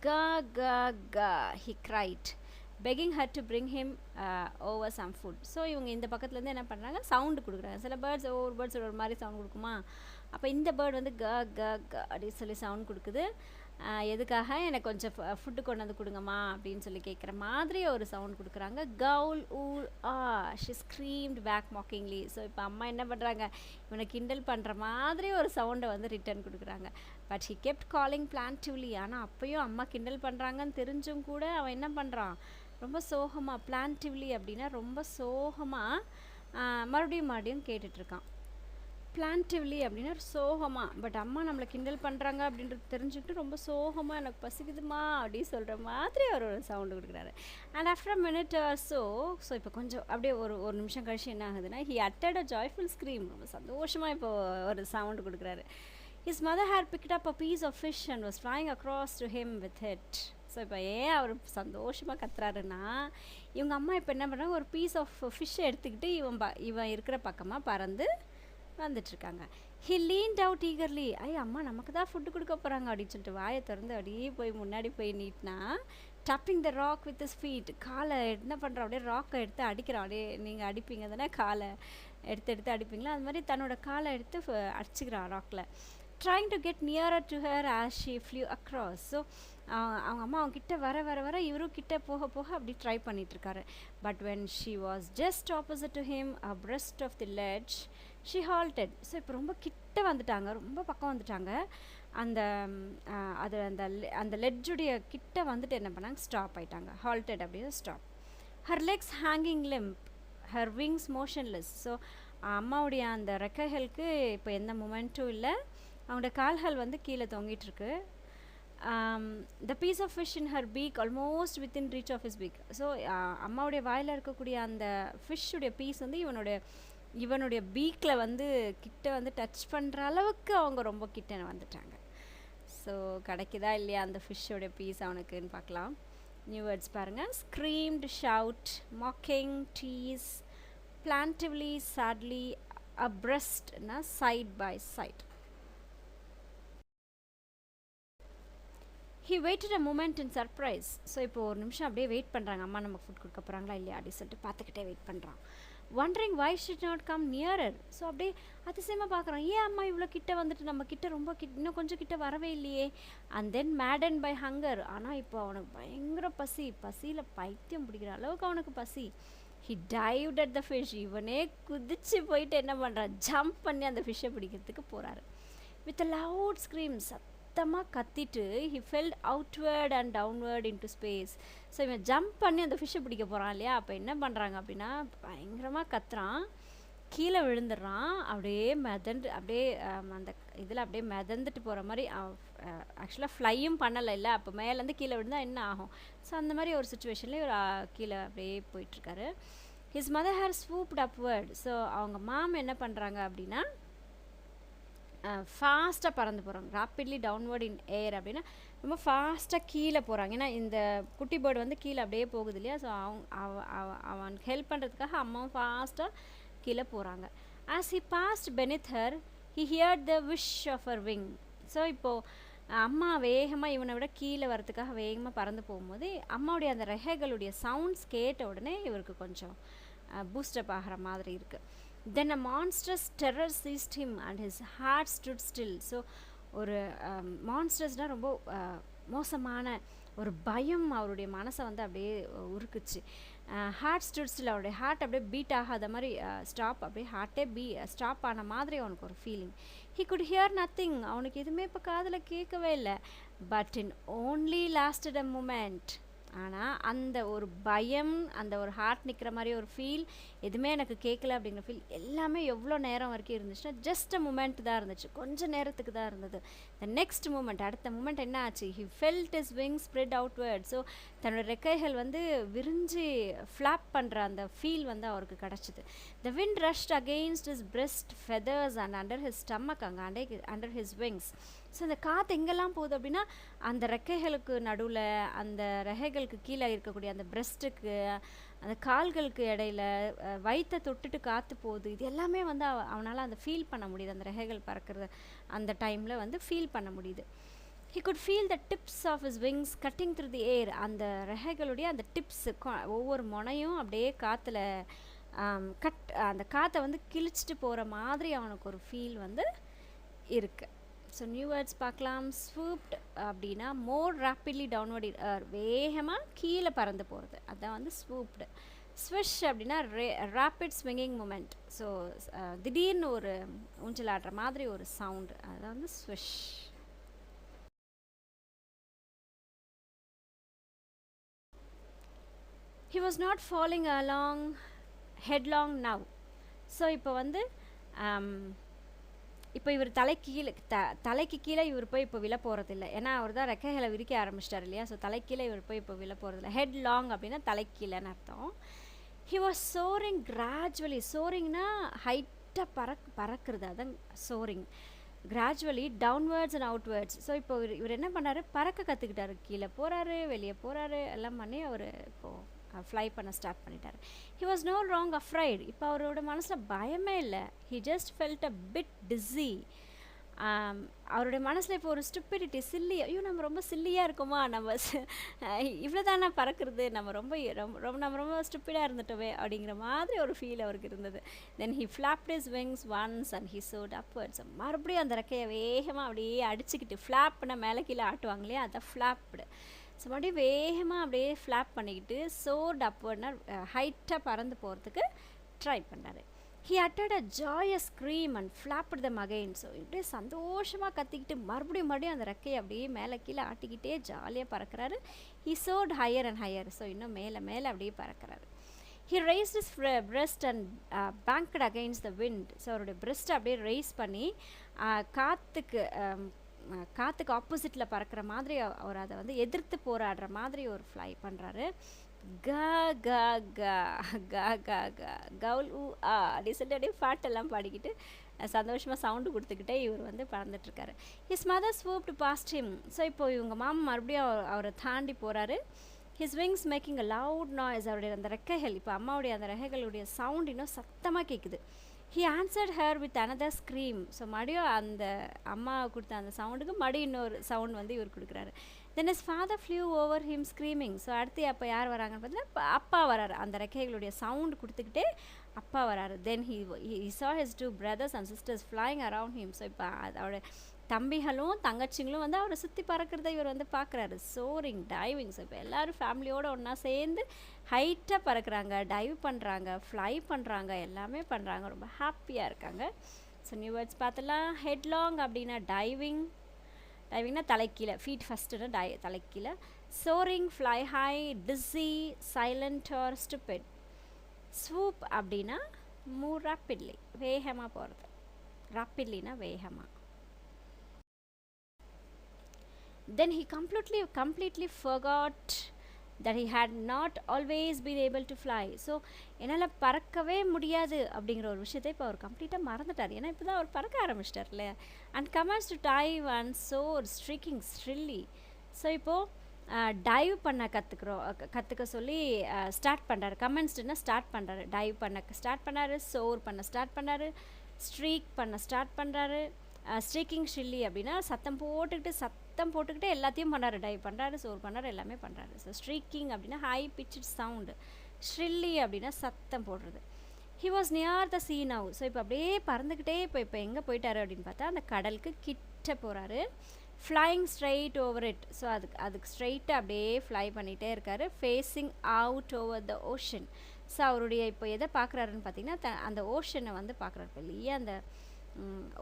Ga ga ga, he cried, begging her to bring him over some food. So இவங்க இந்த பக்கத்துலேருந்து என்ன பண்ணுறாங்க, சவுண்டு கொடுக்குறாங்க. சில பேர்ட்ஸ் ஒவ்வொரு பேர்ட்ஸ் ஒரு மாதிரி சவுண்ட் கொடுக்குமா, அப்போ இந்த பேர்டு வந்து க க க அப்படின்னு சொல்லி சவுண்ட் கொடுக்குது. எதுக்காக, எனக்கு கொஞ்சம் ஃபுட்டு கொண்டு வந்து கொடுங்கம்மா அப்படின்னு சொல்லி கேட்குற மாதிரி ஒரு சவுண்ட் கொடுக்குறாங்க. கவுல் ஊல் ஆ, she screamed back mockingly. So இப்போ அம்மா என்ன பண்ணுறாங்க, இவனை கிண்டல் பண்ணுற மாதிரி ஒரு சவுண்டை வந்து ரிட்டர்ன் கொடுக்குறாங்க. But he kept calling plaintively. ஆனால் அப்போயும் அம்மா கிண்டல் பண்ணுறாங்கன்னு தெரிஞ்சும் கூட அவன் என்ன பண்ணுறான், ரொம்ப சோகமாக, பிளான்டிவ்லி அப்படின்னா ரொம்ப சோகமாக மறுபடியும் கேட்டுட்ருக்கான். பிளான்டிவ்லி அப்படின்னா சோகமாக, பட் அம்மா நம்மளை கிண்டல் பண்ணுறாங்க அப்படின்றது தெரிஞ்சுக்கிட்டு ரொம்ப சோகமாக எனக்கு பசிக்குதுமா அப்படின்னு சொல்கிற மாதிரி அவர் ஒரு சவுண்டு கொடுக்குறாரு. And after a minute so இப்போ கொஞ்சம் அப்படியே ஒரு ஒரு நிமிஷம் கழிச்சு என்ன ஆகுதுன்னா, ஹி அட்டட் அ ஜாய்ஃபுல் ஸ்க்ரீம், ரொம்ப சந்தோஷமாக இப்போ ஒரு சவுண்டு கொடுக்குறாரு. His mother had picked up a piece of fish and was flying across to him with it. ஸோ இப்போ ஏன் அவர் சந்தோஷமாக கத்துறாருன்னா, இவங்க அம்மா இப்போ என்ன பண்ணுறாங்க, ஒரு பீஸ் ஆஃப் ஃபிஷ்ஷை எடுத்துக்கிட்டு இவன் இருக்கிற பக்கமாக பறந்து வந்துட்டுருக்காங்க. ஹி லீன்ட் அவுட் ஈகர்லி, அம்மா நமக்கு தான் ஃபுட்டு கொடுக்க போகிறாங்க அப்படின்னு சொல்லிட்டு வாயை திறந்து அப்படியே போய் முன்னாடி போய் நீட்டினா, tapping the rock with his feet, காலை என்ன பண்ணுறான், அப்படியே ராக்கை எடுத்து அடிக்கிறான். அப்படியே நீங்கள் அடிப்பீங்க தானே, காலை எடுத்து எடுத்து அடிப்பீங்களா, அது மாதிரி தன்னோட காலை எடுத்து அடிச்சுக்கிறான் ராக்கில். Trying to get nearer to her as she flew across. So அவங்க அம்மா அவங்க கிட்ட வர வர வர இவரும் கிட்ட போக போக அப்படி ட்ரை பண்ணிகிட்ருக்காரு. But when she was just opposite to him abreast of the ledge she halted. So இப்போ ரொம்ப கிட்ட வந்துட்டாங்க, ரொம்ப பக்கம் வந்துட்டாங்க. அந்த அது அந்த லெட்ஜுடைய கிட்ட வந்துட்டு என்ன பண்ணாங்க, ஸ்டாப் ஆயிட்டாங்க. ஹால்டட் அப்படியே stop. Her legs hanging limp, her wings motionless. So அம்மாவுடைய அந்த ரெக்கைகளுக்கு இப்போ எந்த மூமெண்ட்டும் இல்லை, அவங்களோட கால்கள் வந்து கீழே தொங்கிட்டுருக்கு. The piece of fish in her beak almost within reach of his beak. So அம்மாவுடைய வாயில் இருக்கக்கூடிய அந்த ஃபிஷ்ஷுடைய பீஸ் வந்து இவனுடைய பீக்கில் வந்து கிட்ட வந்து டச் பண்ணுற அளவுக்கு அவங்க ரொம்ப கிட்ட வந்துட்டாங்க. ஸோ கிடைக்குதா இல்லையா அந்த ஃபிஷ்ஷோடைய பீஸ் அவனுக்குன்னு பார்க்கலாம். நியூ வேர்ட்ஸ் பாருங்கள். Screamed, shout, mocking, tease, plaintively, sadly, அப்ரெஸ்ட்னா side by side. He waited a moment in surprise. So இப்போ ஒரு நிமிஷம் அப்படியே வெயிட் பண்ணுறாங்க, அம்மா நமக்கு ஃபுட் கொடுக்க போகிறாங்களா இல்லையா அப்படின்னு சொல்லிட்டு பார்த்துக்கிட்டே வெயிட் பண்ணுறான். Wondering why should not come nearer. So அப்படியே அதிசயமாக பார்க்குறான், ஏன் அம்மா இவ்வளோ கிட்ட வந்துட்டு நம்ம கிட்ட ரொம்ப இன்னும் கொஞ்சம் கிட்ட வரவே இல்லையே. And then maddened by hunger. ஆனால் இப்போ அவனுக்கு பயங்கர பசியில் பைத்தியம் பிடிக்கிற அளவுக்கு அவனுக்கு பசி. He dived at the fish. இவனே குதிச்சு போயிட்டு என்ன பண்ணுறான், ஜம்ப் பண்ணி அந்த ஃபிஷ்ஷை பிடிக்கிறதுக்கு போகிறாரு. வித் அ லவுட் ஸ்க்ரீம், சத்தமாக கத்திட்டு he felt outward and downward into space. So இவன் ஜம்ப் பண்ணி அந்த ஃபிஷ்ஷை பிடிக்க போகிறான் இல்லையா, அப்போ என்ன பண்ணுறாங்க அப்படின்னா பயங்கரமாக கத்துறான், கீழே விழுந்துடுறான். அப்படியே அப்படியே அந்த இதில் அப்படியே மிதந்துட்டு போகிற மாதிரி. ஆக்சுவலாக ஃப்ளையும் பண்ணலை இல்லை, அப்போ மேலேருந்து கீழே விழுந்தால் என்ன ஆகும். ஸோ அந்த மாதிரி ஒரு சுச்சுவேஷன்லேயே ஒரு கீழே அப்படியே போயிட்டுருக்காரு. His mother her swooped upward. So அவங்க மாம் என்ன பண்ணுறாங்க அப்படின்னா ஃபாஸ்ட்டாக பறந்து போகிறாங்க. ராப்பிட்லி டவுன்வர்ட் இன் ஏர் அப்படின்னா ரொம்ப ஃபாஸ்ட்டாக கீழே போகிறாங்க. ஏன்னா இந்த குட்டி பேர்டு வந்து கீழே அப்படியே போகுது இல்லையா, ஸோ அவனுக்கு ஹெல்ப் பண்ணுறதுக்காக அம்மாவும் ஃபாஸ்ட்டாக கீழே போகிறாங்க. As he passed beneath her he heard the swish of her wing. So இப்போது அம்மா வேகமாக இவனை விட கீழே வரத்துக்காக வேகமாக பறந்து போகும்போது அம்மாவுடைய அந்த ரெகைகளுடைய சவுண்ட்ஸ் கேட்ட உடனே இவருக்கு கொஞ்சம் பூஸ்டப் ஆகிற மாதிரி இருக்குது. Then a monstrous terror seized him and his heart stood still. So ஒரு மான்ஸ்டர்ஸ்னால் ரொம்ப மோசமான ஒரு பயம் அவருடைய மனசை வந்து அப்படியே உருக்குச்சு. ஹார்ட் ஸ்டுட் ஸ்டில், அவருடைய ஹார்ட் அப்படியே பீட் ஆகாத மாதிரி அப்படியே ஹார்ட்டே ஸ்டாப் ஆன மாதிரி அவனுக்கு ஒரு feeling. He could hear nothing. அவனுக்கு எதுவுமே இப்போ காதில் கேட்கவே இல்லை. But in only lasted a moment. ஆனால் அந்த ஒரு பயம், அந்த ஒரு ஹார்ட் நிற்கிற மாதிரி ஒரு ஃபீல், எதுவுமே எனக்கு கேட்கல அப்படிங்கிற ஃபீல் எல்லாமே எவ்வளோ நேரம் வரைக்கும் இருந்துச்சுன்னா ஜஸ்ட் அ மூமெண்ட் தான் இருந்துச்சு, கொஞ்சம் நேரத்துக்கு தான் இருந்தது. த நெக்ஸ்ட் மூமெண்ட், அடுத்த மூமெண்ட் என்ன ஆச்சு, he felt his wing spread outward. So தன்னோட ரெக்கைகள் வந்து விரிஞ்சு ஃப்ளாப் பண்ணுற அந்த ஃபீல் வந்து அவருக்கு கிடச்சிது. The wind rushed against his breast, feathers and under his stomach, அங்கே அண்டர் ஹிஸ் விங்ஸ். ஸோ அந்த காற்று எங்கெல்லாம் போகுது அப்படின்னா அந்த ரெக்கைகளுக்கு நடுவில், அந்த ரெக்கைகளுக்கு கீழே இருக்கக்கூடிய அந்த பிரெஸ்ட்டுக்கு, அந்த கால்களுக்கு இடையில வயிற்றை தொட்டுட்டு காற்று போகுது. இது எல்லாமே வந்து அவனால் அந்த ஃபீல் பண்ண முடியுது. அந்த ரெக்கைகள் பறக்கிறது அந்த டைமில் வந்து ஃபீல் பண்ண முடியுது. He could feel the tips of his wings cutting through the air. அந்த ரெக்கைகளுடைய அந்த டிப்ஸு, ஒவ்வொரு முனையும் அப்படியே காற்றுல அந்த காற்றை வந்து கிழிச்சிட்டு போகிற மாதிரி அவனுக்கு ஒரு ஃபீல் வந்து இருக்குது. ஸோ நியூ வேர்ட்ஸ் பார்க்கலாம். ஸ்வூப்ட் அப்படின்னா மோர் ரேப்பிட்லி டவுன்வர்ட் இன் ஏர், வேகமாக கீழே பறந்து போகிறது, அதுதான் வந்து ஸ்வூப்டு. ஸ்விஷ் அப்படின்னா ரேப்பிட் ஸ்விங்கிங் மூமெண்ட். ஸோ திடீர்னு ஒரு ஊஞ்சல் ஆடுற மாதிரி ஒரு சவுண்டு, அதுதான் வந்து swish. He was not following along headlong now. So இப்போ வந்து இப்போ இவர் தலைக்கு கீழே இவர் போய் இப்போ விழ போகிறதில்ல, ஏன்னா அவர் தான் ரெக்கைகளை விரிக்க ஆரம்பிச்சிட்டார் இல்லையா. ஸோ தலைக்கு கீழே இவர் போய் இப்போ விழ போகிறதில்ல. ஹெட் லாங் அப்படின்னா தலைக்கு கீழேன்னு அர்த்தம். He was soaring gradually. சோரிங்னா ஹைட்டாக பறக்கிறது, அதான் soaring. Gradually downwards and outwards. So இப்போ இவர் என்ன பண்ணார், பறக்க கற்றுக்கிட்டாரு. கீழே போகிறாரு, வெளியே போகிறாரு, எல்லாம் பண்ணி அவர் இப்போது ஃப்ளை பண்ண ஸ்டார்ட் பண்ணிட்டார். He was no wrong afraid. இப்போ அவரோட மனசில் பயமே இல்லை. He just felt a bit dizzy. அவருடைய மனசில் இப்போ ஒரு ஸ்டூப்பிடிட்டி, சில்லி, ஐயோ நம்ம ரொம்ப சில்லியாக இருக்குமா, நம்ம இவ்வளோ தானே பறக்கிறது, நம்ம ரொம்ப ஸ்டூப்பிடாக இருந்துட்டோமே அப்படிங்கிற மாதிரி ஒரு ஃபீல் அவருக்கு இருந்தது. Then he flapped his wings once and he soared upwards. மறுபடியும் அந்த ரெக்கையை வேகமாக அப்படியே அடிச்சுக்கிட்டு, ஃப்ளாப்னா மேலே கீழே ஆட்டுவாங்க இல்லையா, அதை ஃப்ளாப்டு. ஸோ மறுபடியும் வேகமாக அப்படியே ஃப்ளாப் பண்ணிக்கிட்டு சோர்ட் அப்வர்ட்னா ஹைட்டாக பறந்து போகிறதுக்கு ட்ரை பண்ணார். ஹி அட்டட் a joyous scream and flapped them again. So இப்படியே சந்தோஷமாக கத்திக்கிட்டு மறுபடியும் அந்த ரெக்கையை அப்படியே மேலே கீழே ஆட்டிக்கிட்டே ஜாலியாக பறக்கிறாரு. He soared higher and higher. So இன்னும் மேலே அப்படியே பறக்கிறாரு. He raised is breast and banked against the wind. So அவருடைய பிரெஸ்ட்டை அப்படியே ரைஸ் பண்ணி காற்றுக்கு ஆப்போசிட்டில் பறக்கிற மாதிரி அவர் அதை வந்து எதிர்த்து போராடுற மாதிரி ஒரு ஃப்ளை பண்ணுறாரு. க க க க க க கவுல் ஊ ஆ அப்படி சொல்லிட்டு அப்படியே பாட்டெல்லாம் பாடிக்கிட்டு சந்தோஷமாக சவுண்டு கொடுத்துக்கிட்டே இவர் வந்து பறந்துட்டுருக்காரு. His mother swooped past him. So இப்போ இவங்க மாமா மறுபடியும் அவரை தாண்டி போகிறாரு. His wings making a loud noise. அவருடைய அந்த ரெக்கைகள், இப்போ அம்மாவுடைய அந்த ரெக்கைகளுடைய சவுண்ட் இன்னும் சத்தமாக கேட்குது. He answered her with another scream. So மறுபடியும் அந்த அம்மா கொடுத்த அந்த சவுண்டுக்கு மறுபடியும் இன்னொரு சவுண்ட் வந்து இவர் கொடுக்குறாரு. Then is father flew over him screaming. So அடுத்து அப்போ யார் வராங்கன்னு பார்த்தீங்கன்னா அப்பா வராரு. அந்த ரெக்கைகளுடைய சவுண்ட் கொடுத்துக்கிட்டே அப்பா வராரு. Then he saw his two brothers and sisters flying around him. So இப்போ அதோட தம்பிகளும் தங்கச்சிங்களும் வந்து அவரை சுற்றி பறக்கிறத இவர் வந்து பார்க்குறாரு. Soaring, diving. ஸோ இப்போ எல்லோரும் ஃபேமிலியோடு ஒன்றா சேர்ந்து ஹைட்டாக பறக்கிறாங்க, டைவ் பண்ணுறாங்க, ஃப்ளை பண்ணுறாங்க, எல்லாமே பண்ணுறாங்க, ரொம்ப ஹாப்பியாக இருக்காங்க. ஸோ நியூ வேர்ட்ஸ் பார்த்தலாம். ஹெட்லாங் அப்படின்னா டைவிங்னா தலைக்கீழே, ஃபீட் ஃபஸ்ட்டுன்னா தலைக்கீழே. Soaring, fly high, dizzy, silent or stupid. Swoop அப்படின்னா மூவ் ராப்பிட்லி, வேகமாக போகிறது. ராப்பிட்லினா வேகமாக. Then he completely forgot that he had not always been able to fly. So என்னால் பறக்கவே முடியாது அப்படிங்கிற ஒரு விஷயத்தை இப்போ அவர் கம்ப்ளீட்டாக மறந்துட்டார். ஏன்னா இப்போ தான் அவர் பறக்க ஆரம்பிச்சிட்டார் இல்லையா. And commenced to dive and soar streaking shrilly. So இப்போது டைவ் பண்ண கற்றுக்க சொல்லி ஸ்டார்ட் பண்ணுறாரு. கமெண்ட்ஸ்டுன்னா ஸ்டார்ட் பண்ணுறாரு. டைவ் பண்ண ஸ்டார்ட் பண்ணார், சோர் பண்ண ஸ்டார்ட் பண்ணார், ஸ்ட்ரீக் பண்ண ஸ்டார்ட் பண்ணுறாரு. ஸ்ட்ரீக்கிங் ஷ்ரில்லி அப்படின்னா சத்தம் போட்டுக்கிட்டு எல்லாத்தையும் பண்ணுறாரு. டைவ் பண்ணுறாரு, சோர் பண்ணுறாரு, எல்லாமே பண்ணுறாரு. ஸோ ஸ்ட்ரீக்கிங் அப்படின்னா ஹை பிச்சுட் சவுண்டு. ஷ்ரில்லி அப்படின்னா சத்தம் போடுறது. He was near the sea now. So இப்போ அப்படியே பறந்துக்கிட்டே இப்போ எங்கே போயிட்டாரு அப்படின்னு பார்த்தா அந்த கடலுக்கு கிட்ட போகிறாரு. Flying straight over it. So அதுக்கு ஸ்ட்ரைட்டாக அப்படியே ஃப்ளை பண்ணிகிட்டே இருக்காரு. Facing out over the ocean. So அவருடைய இப்போ எதை பார்க்குறாருன்னு பார்த்தீங்கன்னா அந்த ஓஷனை வந்து பார்க்குறாரு. பெரிய அந்த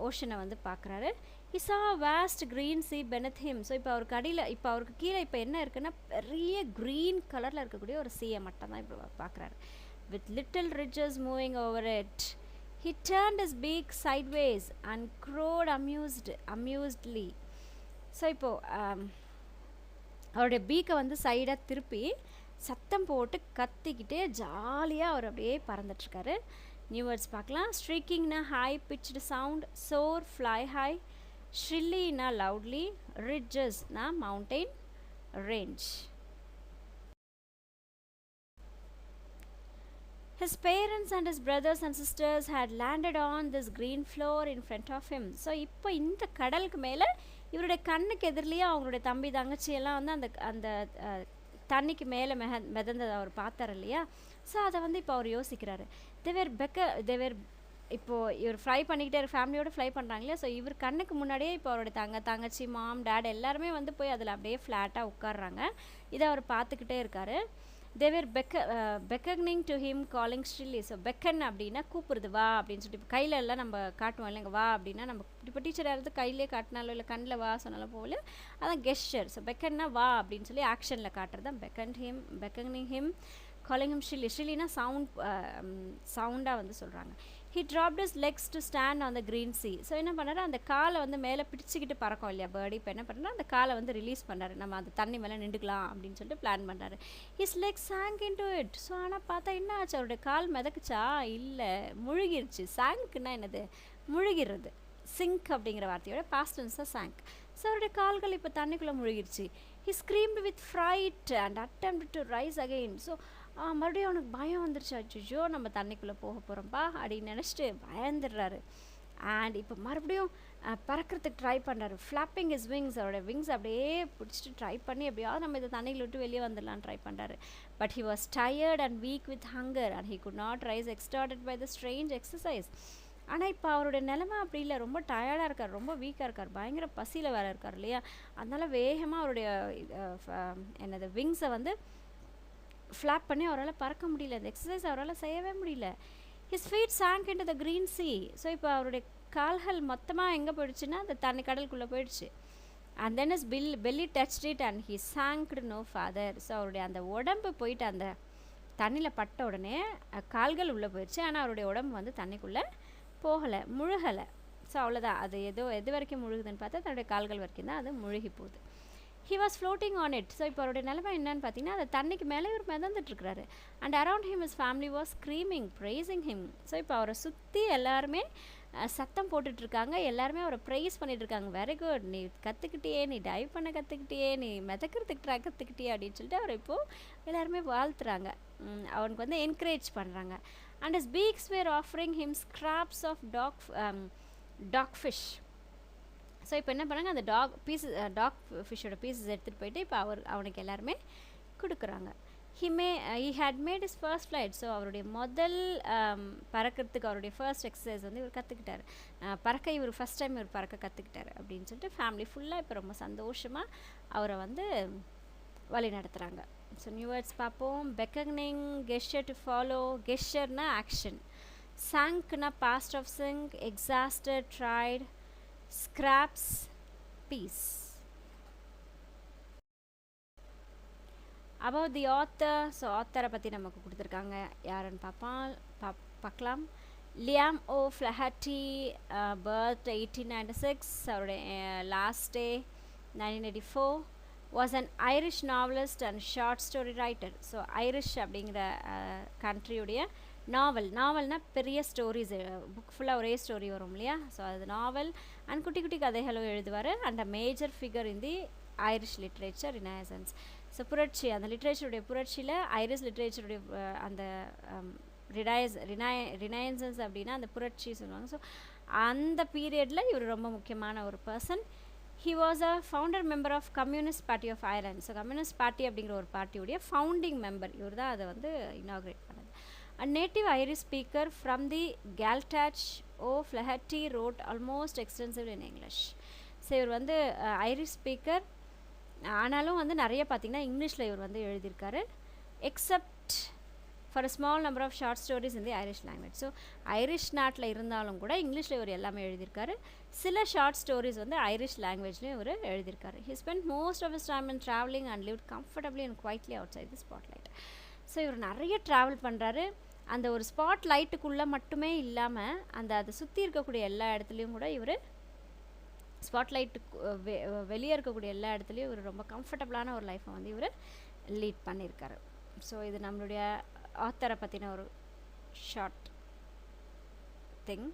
ஓஷனை வந்து பார்க்குறாரு. he saw a vast green sea beneath him. So இப்போ அவருக்கு கீழே இப்போ என்ன இருக்குன்னா பெரிய க்ரீன் கலரில் இருக்கக்கூடிய ஒரு சீயை மட்டும் தான் இப்போ பார்க்குறாரு. with little ridges moving over it. he turned his beak sideways and crowed amusedly. So இப்போது அவருடைய பீக்கை வந்து சைடாக திருப்பி சத்தம் போட்டு கத்திக்கிட்டே ஜாலியாக அவர் அப்படியே பறந்துட்டுருக்காரு. நியூ வேர்ட்ஸ் பார்க்கலாம். ஸ்ட்ரீக்கிங்னா high pitched sound, soar fly high, ஷ்ரில்லினா லவுட்லி, ரிட்ஜஸ்னா mountain range. His parents and his brothers and sisters had landed on this green floor in front of him. So இப்போ இந்த கடலுக்கு மேலே இவருடைய கண்ணுக்கு எதிரிலேயே அவங்களுடைய தம்பி தங்கச்சியெல்லாம் வந்து அந்த அந்த தண்ணிக்கு மேலே மிதந்ததை அவர் பார்த்தார் இல்லையா. ஸோ அதை வந்து இப்போ அவர் யோசிக்கிறாரு. தேவர் இப்போது இவர் ஃப்ளை பண்ணிக்கிட்டே ஃபேமிலியோடு ஃப்ளை பண்ணுறாங்க இல்லையா. ஸோ இவர் கண்ணுக்கு முன்னாடியே இப்போ அவருடைய தங்கச்சி, மாம், டேட் எல்லாருமே வந்து போய் அதில் அப்படியே ஃப்ளாட்டாக உட்காடுறாங்க. இதை அவர் பார்த்துக்கிட்டே இருக்கார். They were beckoning to him calling shrilly. So beckon அப்படின்னா கூப்பிடுது, வா அப்படின்னு சொல்லிட்டு. இப்போ கையில் எல்லாம் நம்ம காட்டுவோம் இல்லைங்க, வா அப்படின்னா நம்ம இப்போ டீச்சர் யாராவது கையிலே காட்டினாலும் இல்லை கண்ணில் வா சொன்னாலும் போகல, அதான் கெஸ்டர். ஸோ பெக்கன்னா வா அப்படின்னு சொல்லி ஆக்ஷனில் காட்டுறது தான் beckoning him calling him shrilly. shrillyனா சவுண்டாக வந்து சொல்கிறாங்க. he dropped his legs to stand on the green sea. So என்ன பண்ணாரு, அந்த காலை வந்து மேலே பிடிச்சிக்கிட்டு பறக்கும் இல்லையா பேர்டு, இப்போ என்ன பண்ணுறா அந்த காலை வந்து ரிலீஸ் பண்ணாரு, நம்ம அந்த தண்ணி மேலே நின்றுக்கலாம் அப்படின்னு சொல்லிட்டு பிளான் பண்ணுறாரு. his legs sank into it. So ஆனால் பார்த்தா என்ன ஆச்சு, அவருடைய கால் மிதக்குச்சா, இல்லை முழுகிருச்சு. சாங்க்னா என்னது, முழுகிறது. சிங்க் அப்படிங்கிற வார்த்தையோட பாஸ்ட் டென்ஸ் தான் சாங்க். ஸோ அவருடைய கால்கள் இப்போ தண்ணிக்குள்ளே முழுகிருச்சு. he screamed with fright and attempted to rise again. So மறுபடியும் அவனுக்கு பயம் வந்துருச்சு, அச்சோ நம்ம தண்ணிக்குள்ளே போக போகிறோம்ப்பா அப்படின்னு நினச்சிட்டு பயந்துடுறாரு. அண்ட் இப்போ மறுபடியும் பறக்கிறதுக்கு ட்ரை பண்ணுறாரு. ஃப்ளாப்பிங் his wings, அவரோட விங்ஸ் அப்படியே பிடிச்சிட்டு ட்ரை பண்ணி எப்படியாவது நம்ம இதை தண்ணியில் விட்டு வெளியே வந்துடலான்னு ட்ரை பண்ணுறாரு. But he was tired and weak with hunger and he could not rise, extorted by the strange exercise. ஆனால் இப்போ அவருடைய நிலைமை அப்படி இல்லை, ரொம்ப டயர்டாக இருக்கார், ரொம்ப வீக்காக இருக்கார், பயங்கர பசியில் வேறு இருக்கார் இல்லையா. அதனால் வேகமாக அவருடைய என்னது விங்ஸை வந்து ஃப்ளாப் பண்ணி அவரால் பறக்க முடியல, இந்த எக்ஸசைஸ் அவரால் செய்யவே முடியல. his feet sank into the green sea. So இப்போ அவருடைய கால்கள் மொத்தமாக எங்கே போயிடுச்சுன்னா அந்த தண்ணி கடலுக்குள்ளே போயிடுச்சு. and then his belly touched it and he sank no farther. So அவருடைய அந்த உடம்பு போயிட்டு அந்த தண்ணியில் பட்ட உடனே கால்கள் உள்ளே போயிடுச்சு, ஆனால் அவருடைய உடம்பு வந்து தண்ணிக்குள்ளே போகலை, முழுகலை. ஸோ அவ்வளோதான், அது எது வரைக்கும் முழுகுதுன்னு பார்த்தா தன்னுடைய கால்கள் வரைக்கும் தான் அது முழுகி போகுது. he was floating on it. ஸோ இப்போ அவருடைய நிலைமை என்னன்னு பார்த்தீங்கன்னா அந்த தண்ணிக்கு மேலே இவர் மிதந்துட்டுருக்கிறாரு. And around him his family was screaming, praising him. So இப்போ அவரை சுற்றி எல்லாருமே சத்தம் போட்டுட்ருக்காங்க, எல்லாருமே அவரை ப்ரைஸ் பண்ணிகிட்ருக்காங்க. வெரி குட், நீ கற்றுக்கிட்டியே, நீ டைவ் பண்ண கற்றுக்கிட்டியே, நீ மிதக்கிறதுக்கு கற்றுக்கிட்டியே அப்படின்னு சொல்லிட்டு அவரை இப்போது எல்லாருமே வாழ்த்துறாங்க, அவனுக்கு வந்து என்கரேஜ் பண்ணுறாங்க. and his beaks were offering him scraps of dog fish. So இப்போ என்ன பண்ணாங்க, அந்த டாக் ஃபிஷ்ஷோட பீசஸ் எடுத்துகிட்டு போயிட்டு இப்போ அவனுக்கு எல்லாருமே கொடுக்குறாங்க. he had made his first flight. So அவருடைய முதல் பறக்கிறதுக்கு அவருடைய ஃபர்ஸ்ட் எக்ஸசைஸ் வந்து இவர் கற்றுக்கிட்டார். பறக்க இவர் ஃபஸ்ட் டைம் இவர் பறக்க கற்றுக்கிட்டார் அப்படின்னு சொல்லிட்டு ஃபேமிலி ஃபுல்லாக இப்போ ரொம்ப சந்தோஷமாக அவரை வந்து வழி நடத்துகிறாங்க. ஸோ நியூ வேர்ட்ஸ் பார்ப்போம். beckoning, gesture to follow. gesture-னா ஆக்ஷன், sank-னா past of sink, exhausted, tried, scraps, piece. about the author. So ஆத்தரை பற்றி நமக்கு கொடுத்துருக்காங்க, யாருன்னு பார்க்கலாம். லியாம் ஓ ஃப்ளஹட்டி, பர்த் 1896, அவருடைய last day 1984. was an Irish novelist and short story writer. So Irish அப்படிங்கிற கண்ட்ரியுடைய நாவல்னா பெரிய ஸ்டோரிஸ், புக் ஃபுல்லாக ஒரே ஸ்டோரி வரும் இல்லையா. ஸோ அது நாவல் அண்ட் குட்டி குட்டி கதைகளும் எழுதுவார். And a major figure in the Irish literature Renaissance. So புரட்சி, அந்த லிட்ரேச்சருடைய புரட்சியில் ஐரிஷ் லிட்ரேச்சருடைய அந்த ரினைசன்ஸ் அப்படின்னா அந்த புரட்சி சொல்லுவாங்க. ஸோ அந்த பீரியடில் இவர் ரொம்ப முக்கியமான ஒரு person. he was a founder member of Communist Party of Ireland. So communist party அப்படிங்கிற ஒரு பார்ட்டியுடைய ஃபவுண்டிங் மெம்பர் இவர் தான் அதை வந்து இனாக்ரேட் பண்ணது. a native Irish speaker from the Galtach O'Flaherty wrote almost extensively in English. So இவர் வந்து Irish speaker, ஆனாலும் வந்து நிறைய பார்த்திங்கன்னா இங்கிலீஷில் இவர் வந்து எழுதியிருக்காரு. Except for a small number of short stories in the Irish language. So Irish நாட்டில் இருந்தாலும் கூட இங்கிலீஷில் இவர் எல்லாமே எழுதியிருக்காரு. சில ஷார்ட் ஸ்டோரிஸ் வந்து ஐரிஷ் லாங்குவேஜ்லேயும் இவர் எழுதியிருக்காரு. he spent most of his time in traveling and lived comfortably and quietly outside the spotlight. So இவர் நிறைய ட்ராவல் பண்ணுறாரு. அந்த ஒரு ஸ்பாட் லைட்டுக்குள்ளே மட்டுமே இல்லாமல் அதை சுற்றி இருக்கக்கூடிய எல்லா இடத்துலையும் கூட இவர் ஸ்பாட்லைட்டு வெளியே இருக்கக்கூடிய எல்லா இடத்துலையும் இவர் ரொம்ப கம்ஃபர்டபுளான ஒரு லைஃப்பை வந்து இவர் லீட் பண்ணியிருக்காரு. ஸோ இது நம்மளுடைய ஆத்தரை பற்றின ஒரு ஷார்ட் திங்.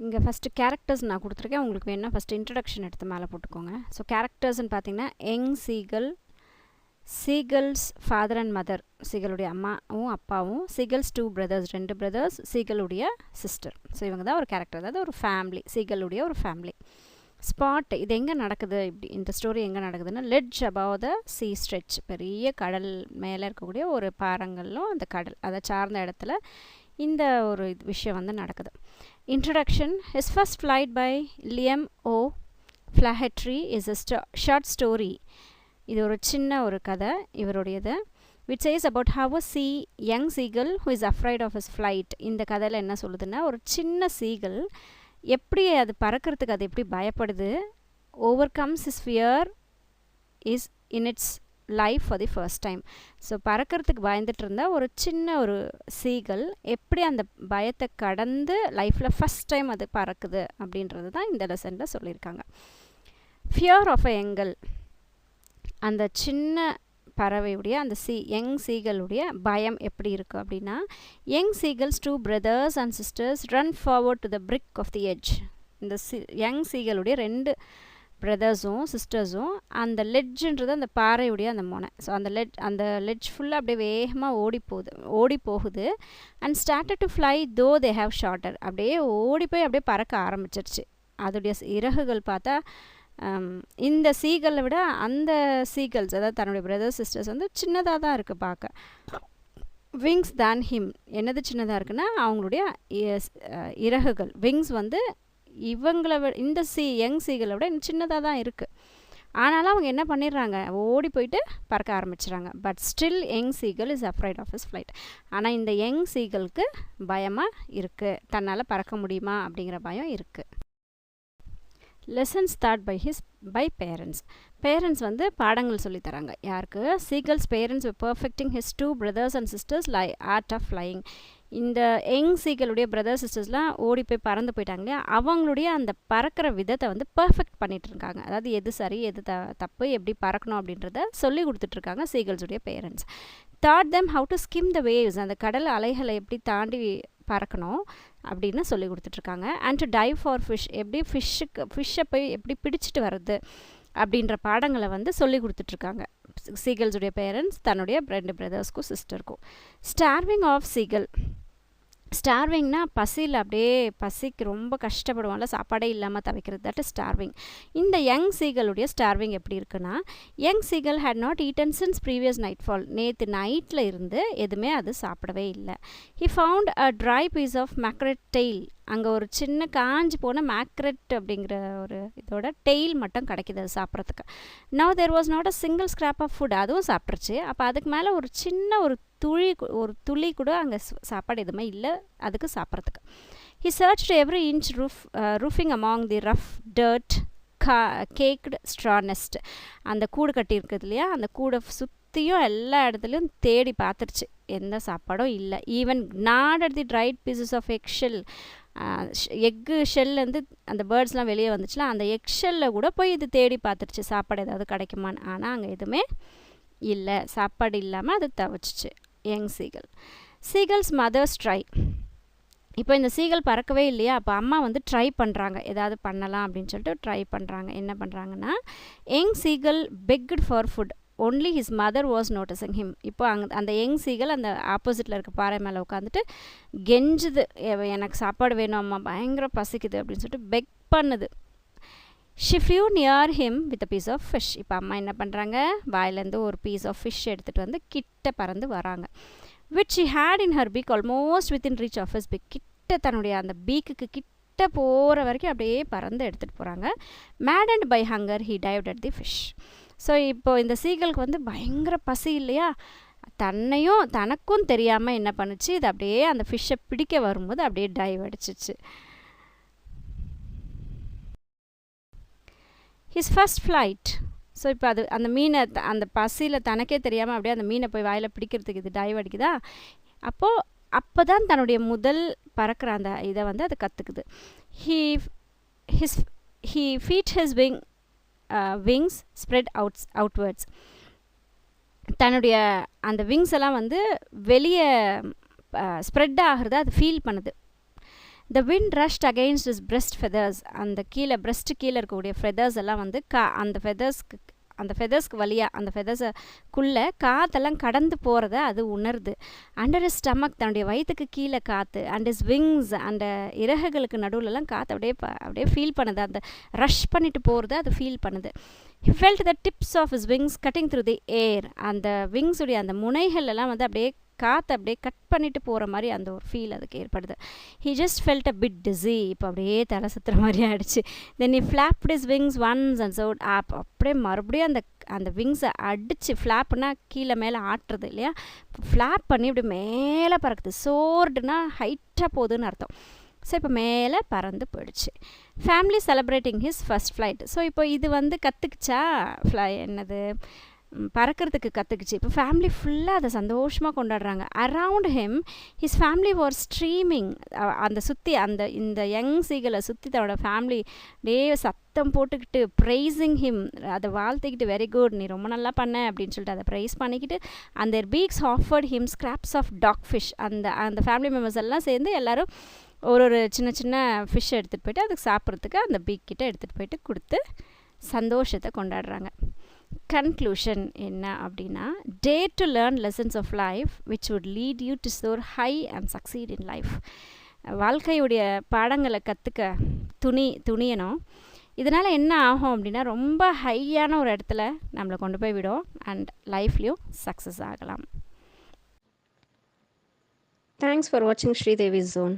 இங்கே ஃபஸ்ட்டு கேரக்டர்ஸ் நான் கொடுத்துருக்கேன், உங்களுக்கு வேணால் ஃபஸ்ட்டு இன்ட்ரடக்ஷன் எடுத்து மேலே போட்டுக்கோங்க. ஸோ கேரக்டர்ஸ்ன்னு பார்த்தீங்கன்னா young seagulls father and mother, சீகலுடைய அம்மாவும் அப்பாவும், சீகல்ஸ் 2 brothers 2 brothers, சீகலுடைய சிஸ்டர். ஸோ இவங்க தான் ஒரு கேரக்டர், அதாவது ஒரு ஃபேமிலி, சீகலுடைய ஒரு ஃபேமிலி. ஸ்பாட் இது எங்கே நடக்குது, இப்படி இந்த ஸ்டோரி எங்கே நடக்குதுன்னா ledge above the sea stretch, பெரிய கடல் மேலே இருக்கக்கூடிய ஒரு பாறங்களும் அந்த கடல் அதை சார்ந்த இடத்துல இந்த ஒரு விஷயம் வந்து நடக்குது. Introduction. His first flight by Liam O'Flaherty is a short story. இது ஒரு சின்ன ஒரு கதை இவருடையது. which says about how a young seagull who is afraid of his flight. இந்த கதையில் என்ன சொல்லுதுன்னா, ஒரு சின்ன சீகல் எப்படி அது பறக்கிறதுக்கு அது எப்படி பயப்படுது, overcomes his fear is in its life for the first time. So பறக்கிறதுக்கு பயந்துட்டு இருந்த ஒரு சின்ன ஒரு சீகல் எப்படி அந்த பயத்தை கடந்து லைஃப்பில் ஃபஸ்ட் டைம் அது பறக்குது அப்படின்றது தான் இந்த லெசனில் சொல்லியிருக்காங்க. ஃபியர் ஆஃப் அ எங்கல், அந்த சின்ன பறவையுடைய அந்த யங் சீகளுடைய பயம் எப்படி இருக்குது அப்படின்னா, young seagulls 2 brothers and sisters run forward to the brink of the edge. இந்த யங் சீகளுடைய 2 பிரதர்ஸும் சிஸ்டர்ஸும் அந்த லெட்ஜுன்றது அந்த பாறையுடைய அந்த முனை. ஸோ அந்த லெட்ஜ் ஃபுல்லாக அப்படியே வேகமாக ஓடி போகுது. அண்ட் ஸ்டார்டட் டு ஃப்ளை தோ தே ஹேவ் ஷார்ட்டர், அப்படியே ஓடி போய் அப்படியே பறக்க ஆரம்பிச்சிருச்சு. அதோடைய இறகுகள் பார்த்தா இந்த சீகலை விட அந்த சீகல்ஸ், அதாவது தன்னுடைய பிரதர்ஸ் சிஸ்டர்ஸ் வந்து சின்னதாக தான் இருக்குது பார்க்க. விங்ஸ் தேன் ஹிம், என்னது சின்னதாக இருக்குன்னா அவங்களுடைய இறகுகள். விங்ஸ் வந்து இவங்களை இந்த யங் சீகளை விட சின்னதாக தான் இருக்குது. ஆனாலும் அவங்க என்ன பண்ணிடுறாங்க, ஓடி போயிட்டு பறக்க ஆரம்பிச்சிடுறாங்க. But still young seagull is afraid of his flight. ஆனால் இந்த யங் சீகலுக்கு பயமாக இருக்குது, தன்னால் பறக்க முடியுமா அப்படிங்கிற பயம் இருக்குது. Lessons taught by parents. Parents வந்து பாடங்கள் சொல்லித்தராங்க. யாருக்கு? Seagulls parents perfecting his 2 brothers and sisters art of flying. இந்த யங் சீகளுடைய பிரதர்ஸ் சிஸ்டர்ஸ்லாம் ஓடி போய் பறந்து போயிட்டாங்க இல்லையா, அவங்களுடைய அந்த பறக்கிற விதத்தை வந்து பர்ஃபெக்ட் பண்ணிகிட்டு இருக்காங்க. அதாவது எது சரி எது தப்பு, எப்படி பறக்கணும் அப்படின்றத சொல்லி கொடுத்துட்ருக்காங்க சீகல்ஸுடைய parents. Taught them how to skim the waves, அந்த கடல் அலைகளை எப்படி தாண்டி பறக்கணும் அப்படின்னு சொல்லி கொடுத்துட்ருக்காங்க. And to dive for fish, எப்படி ஃபிஷ்ஷை போய் எப்படி பிடிச்சிட்டு வர்றது அப்படின்ற பாடங்களை வந்து சொல்லி கொடுத்துட்ருக்காங்க சீகல்ஸுடைய பேரண்ட்ஸ் தன்னுடைய 2 பிரதர்ஸ்க்கும் சிஸ்டருக்கும். Starving of seagull. ஸ்டார்விங்னா பசியில் அப்படியே பசிக்கு ரொம்ப கஷ்டப்படுவாங்கள்ல, சாப்பாடே இல்லாமல் தவிக்கிறது, தட் இஸ் ஸ்டார்விங். இந்த யங் சீகளுடைய ஸ்டார்விங் எப்படி இருக்குன்னா, young seagull had not eaten since previous nightfall, நேற்று நைட்டில் இருந்து எதுவுமே அது சாப்பிடவே இல்லை. He found a dry piece of mackerel tail, அங்கே ஒரு சின்ன காஞ்சி போன மேக்ரெட் அப்படிங்கிற ஒரு இதோட டெய்ல் மட்டும் கிடைக்கிது அது சாப்பிட்றதுக்கு. Now there was not a single scrap of food, அதுவும் சாப்பிட்ருச்சு. அப்போ அதுக்கு மேலே ஒரு சின்ன ஒரு துளி கூட அங்கே சாப்பாடு எதுவுமே இல்லை அதுக்கு சாப்பிட்றதுக்கு. He searched every inch roofing among the rough dirt caked straw nest, அந்த கூடு கட்டியிருக்குது இல்லையா, அந்த கூடை சுற்றியும் எல்லா இடத்துலையும் தேடி பார்த்துருச்சு, எந்த சாப்பாடும் இல்லை. Even not the dried pieces of egg shell, egg ஷெல்லேருந்து அந்த பேர்ட்ஸ்லாம் வெளியே வந்துச்சுல, அந்த எக் ஷெல்லில் கூட போய் இது தேடி பார்த்துருச்சு சாப்பாடு ஏதாவது கிடைக்குமான்னு. ஆனால் அங்கே எதுவுமே இல்லை, சாப்பாடு இல்லாமல் அது தவிச்சிச்சு young seagull. Seagulls mothers dry. இப்போ இந்த சீகல் பறக்கவே இல்லையா, அப்போ அம்மா வந்து ட்ரை பண்ணுறாங்க, ஏதாவது பண்ணலாம் அப்படின்னு சொல்லிட்டு ட்ரை பண்ணுறாங்க. என்ன பண்ணுறாங்கன்னா, young seagull begged for food, only his mother was noticing him. இப்போ அந்த யங் சீகல் அந்த ஆப்போசிட்டில் இருக்க பாறை மேலே உட்காந்துட்டு கெஞ்சுது, எனக்கு சாப்பாடு வேணும் அம்மா, பயங்கர பசிக்குது அப்படின்னு சொல்லிட்டு பெக் பண்ணுது. She flew near him with a piece of fish. இப்போ அம்மா என்ன பண்ணுறாங்க, வாயிலேருந்து ஒரு பீஸ் ஆஃப் ஃபிஷ் எடுத்துகிட்டு வந்து கிட்ட பறந்து வராங்க. Which she had in her beak almost within reach of his beak, கிட்ட தன்னுடைய அந்த பீக்குக்கு கிட்ட போகிற வரைக்கும் அப்படியே பறந்து எடுத்துகிட்டு போகிறாங்க. Maddened by hunger he dived at the fish. So இப்போ இந்த சீகலுக்கு வந்து பயங்கர பசி இல்லையா, தனக்கும் தெரியாமல் என்ன பண்ணுச்சு, இது அப்படியே அந்த ஃபிஷ்ஷை பிடிக்க வரும்போது அப்படியே டைவ் அடிச்சிச்சு. His first flight. ஸோ இப்போ அது அந்த மீனை பசியில் தனக்கே தெரியாமல் அப்படியே அந்த மீனை போய் வாயில் பிடிக்கிறதுக்கு இது டைவ் அடிக்குதா, அப்போ தான் தன்னுடைய முதல் பறக்கிற அந்த இதை வந்து அது கற்றுக்குது. He feet his wings spread outwards. தன்னுடைய அந்த விங்ஸ் எல்லாம் வந்து வெளியே ஸ்ப்ரெட் ஆகிறத அது ஃபீல் பண்ணுது. The wind rushed against his breast feathers. அந்த கீழே breast கீழே இருக்கக்கூடிய feathers எல்லாம் வந்து அந்த feathersக்கு வழியாக அந்த feathersக்குள்ளே காற்றெல்லாம் கடந்து போகிறத அது உணருது. அண்டர் his stomach, தன்னுடைய வயிற்றுக்கு கீழே காற்று, அண்ட் his wings, அந்த இறகுகளுக்கு நடுவிலலாம் காற்று அப்படியே ஃபீல் பண்ணுது, அந்த ரஷ் பண்ணிட்டு போகிறத அது ஃபீல் பண்ணுது. He felt the tips of his wings cutting through the air. அந்த விங்ஸுடைய அந்த முனைகள் எல்லாம் வந்து அப்படியே காற்று அப்படியே கட் பண்ணிட்டு போகிற மாதிரி அந்த ஒரு ஃபீல் அதுக்கு ஏற்படுது. He just felt a bit dizzy. இப்போ அப்படியே தலை சுற்றுற மாதிரி ஆகிடுச்சு. Then he flapped his wings once and soared up. அப்படியே மறுபடியும் அந்த விங்ஸை அடித்து, ஃப்ளாப்னா கீழே மேலே ஆட்டுறது இல்லையா, ஃப்ளாப் பண்ணி இப்படி மேலே பறக்குது. சோர்டுனா ஹைட்டாக போகுதுன்னு அர்த்தம். ஸோ இப்போ மேலே பறந்து போயிடுச்சு. Family celebrating his first flight. So இப்போ இது வந்து கற்றுக்குச்சா என்னது பறக்கிறதுக்கு கற்றுக்குச்சு. இப்போ ஃபேமிலி ஃபுல்லாக அதை சந்தோஷமாக கொண்டாடுறாங்க. அரவுண்ட் ஹிம் ஹிஸ் ஃபேமிலி வார் ஸ்ட்ரீமிங். அந்த சுற்றி அந்த இந்த யங் சீகலை சுற்றி தன்னோட ஃபேமிலி டே சத்தம் போட்டுக்கிட்டு ப்ரைஸிங் ஹிம், அதை வாழ்த்திக்கிட்டு வெரி குட் நீ ரொம்ப நல்லா பண்ண அப்படின்னு சொல்லிட்டு அதை ப்ரைஸ் பண்ணிக்கிட்டு அந்த beaks offered him scraps of dog fish. அந்த அந்த ஃபேமிலி மெம்பர்ஸ் எல்லாம் சேர்ந்து எல்லோரும் ஒரு சின்ன சின்ன ஃபிஷ் எடுத்துகிட்டு போயிட்டு அதுக்கு சாப்பிட்றதுக்கு அந்த பீக் கிட்ட எடுத்துகிட்டு போயிட்டு கொடுத்து சந்தோஷத்தை கொண்டாடுறாங்க. கன்க்ளூஷன் என்ன அப்படின்னா, dare to learn lessons of life which would lead you to soar high and succeed in life. வாழ்க்கையுடைய பாடங்களை கற்றுக்க துணியணும். இதனால் என்ன ஆகும் அப்படின்னா, ரொம்ப ஹையான ஒரு இடத்துல நம்மளை கொண்டு போய் விடும் அண்ட் லைஃப்லேயும் சக்ஸஸ் ஆகலாம். Thanks for watching Sridevi's Zone.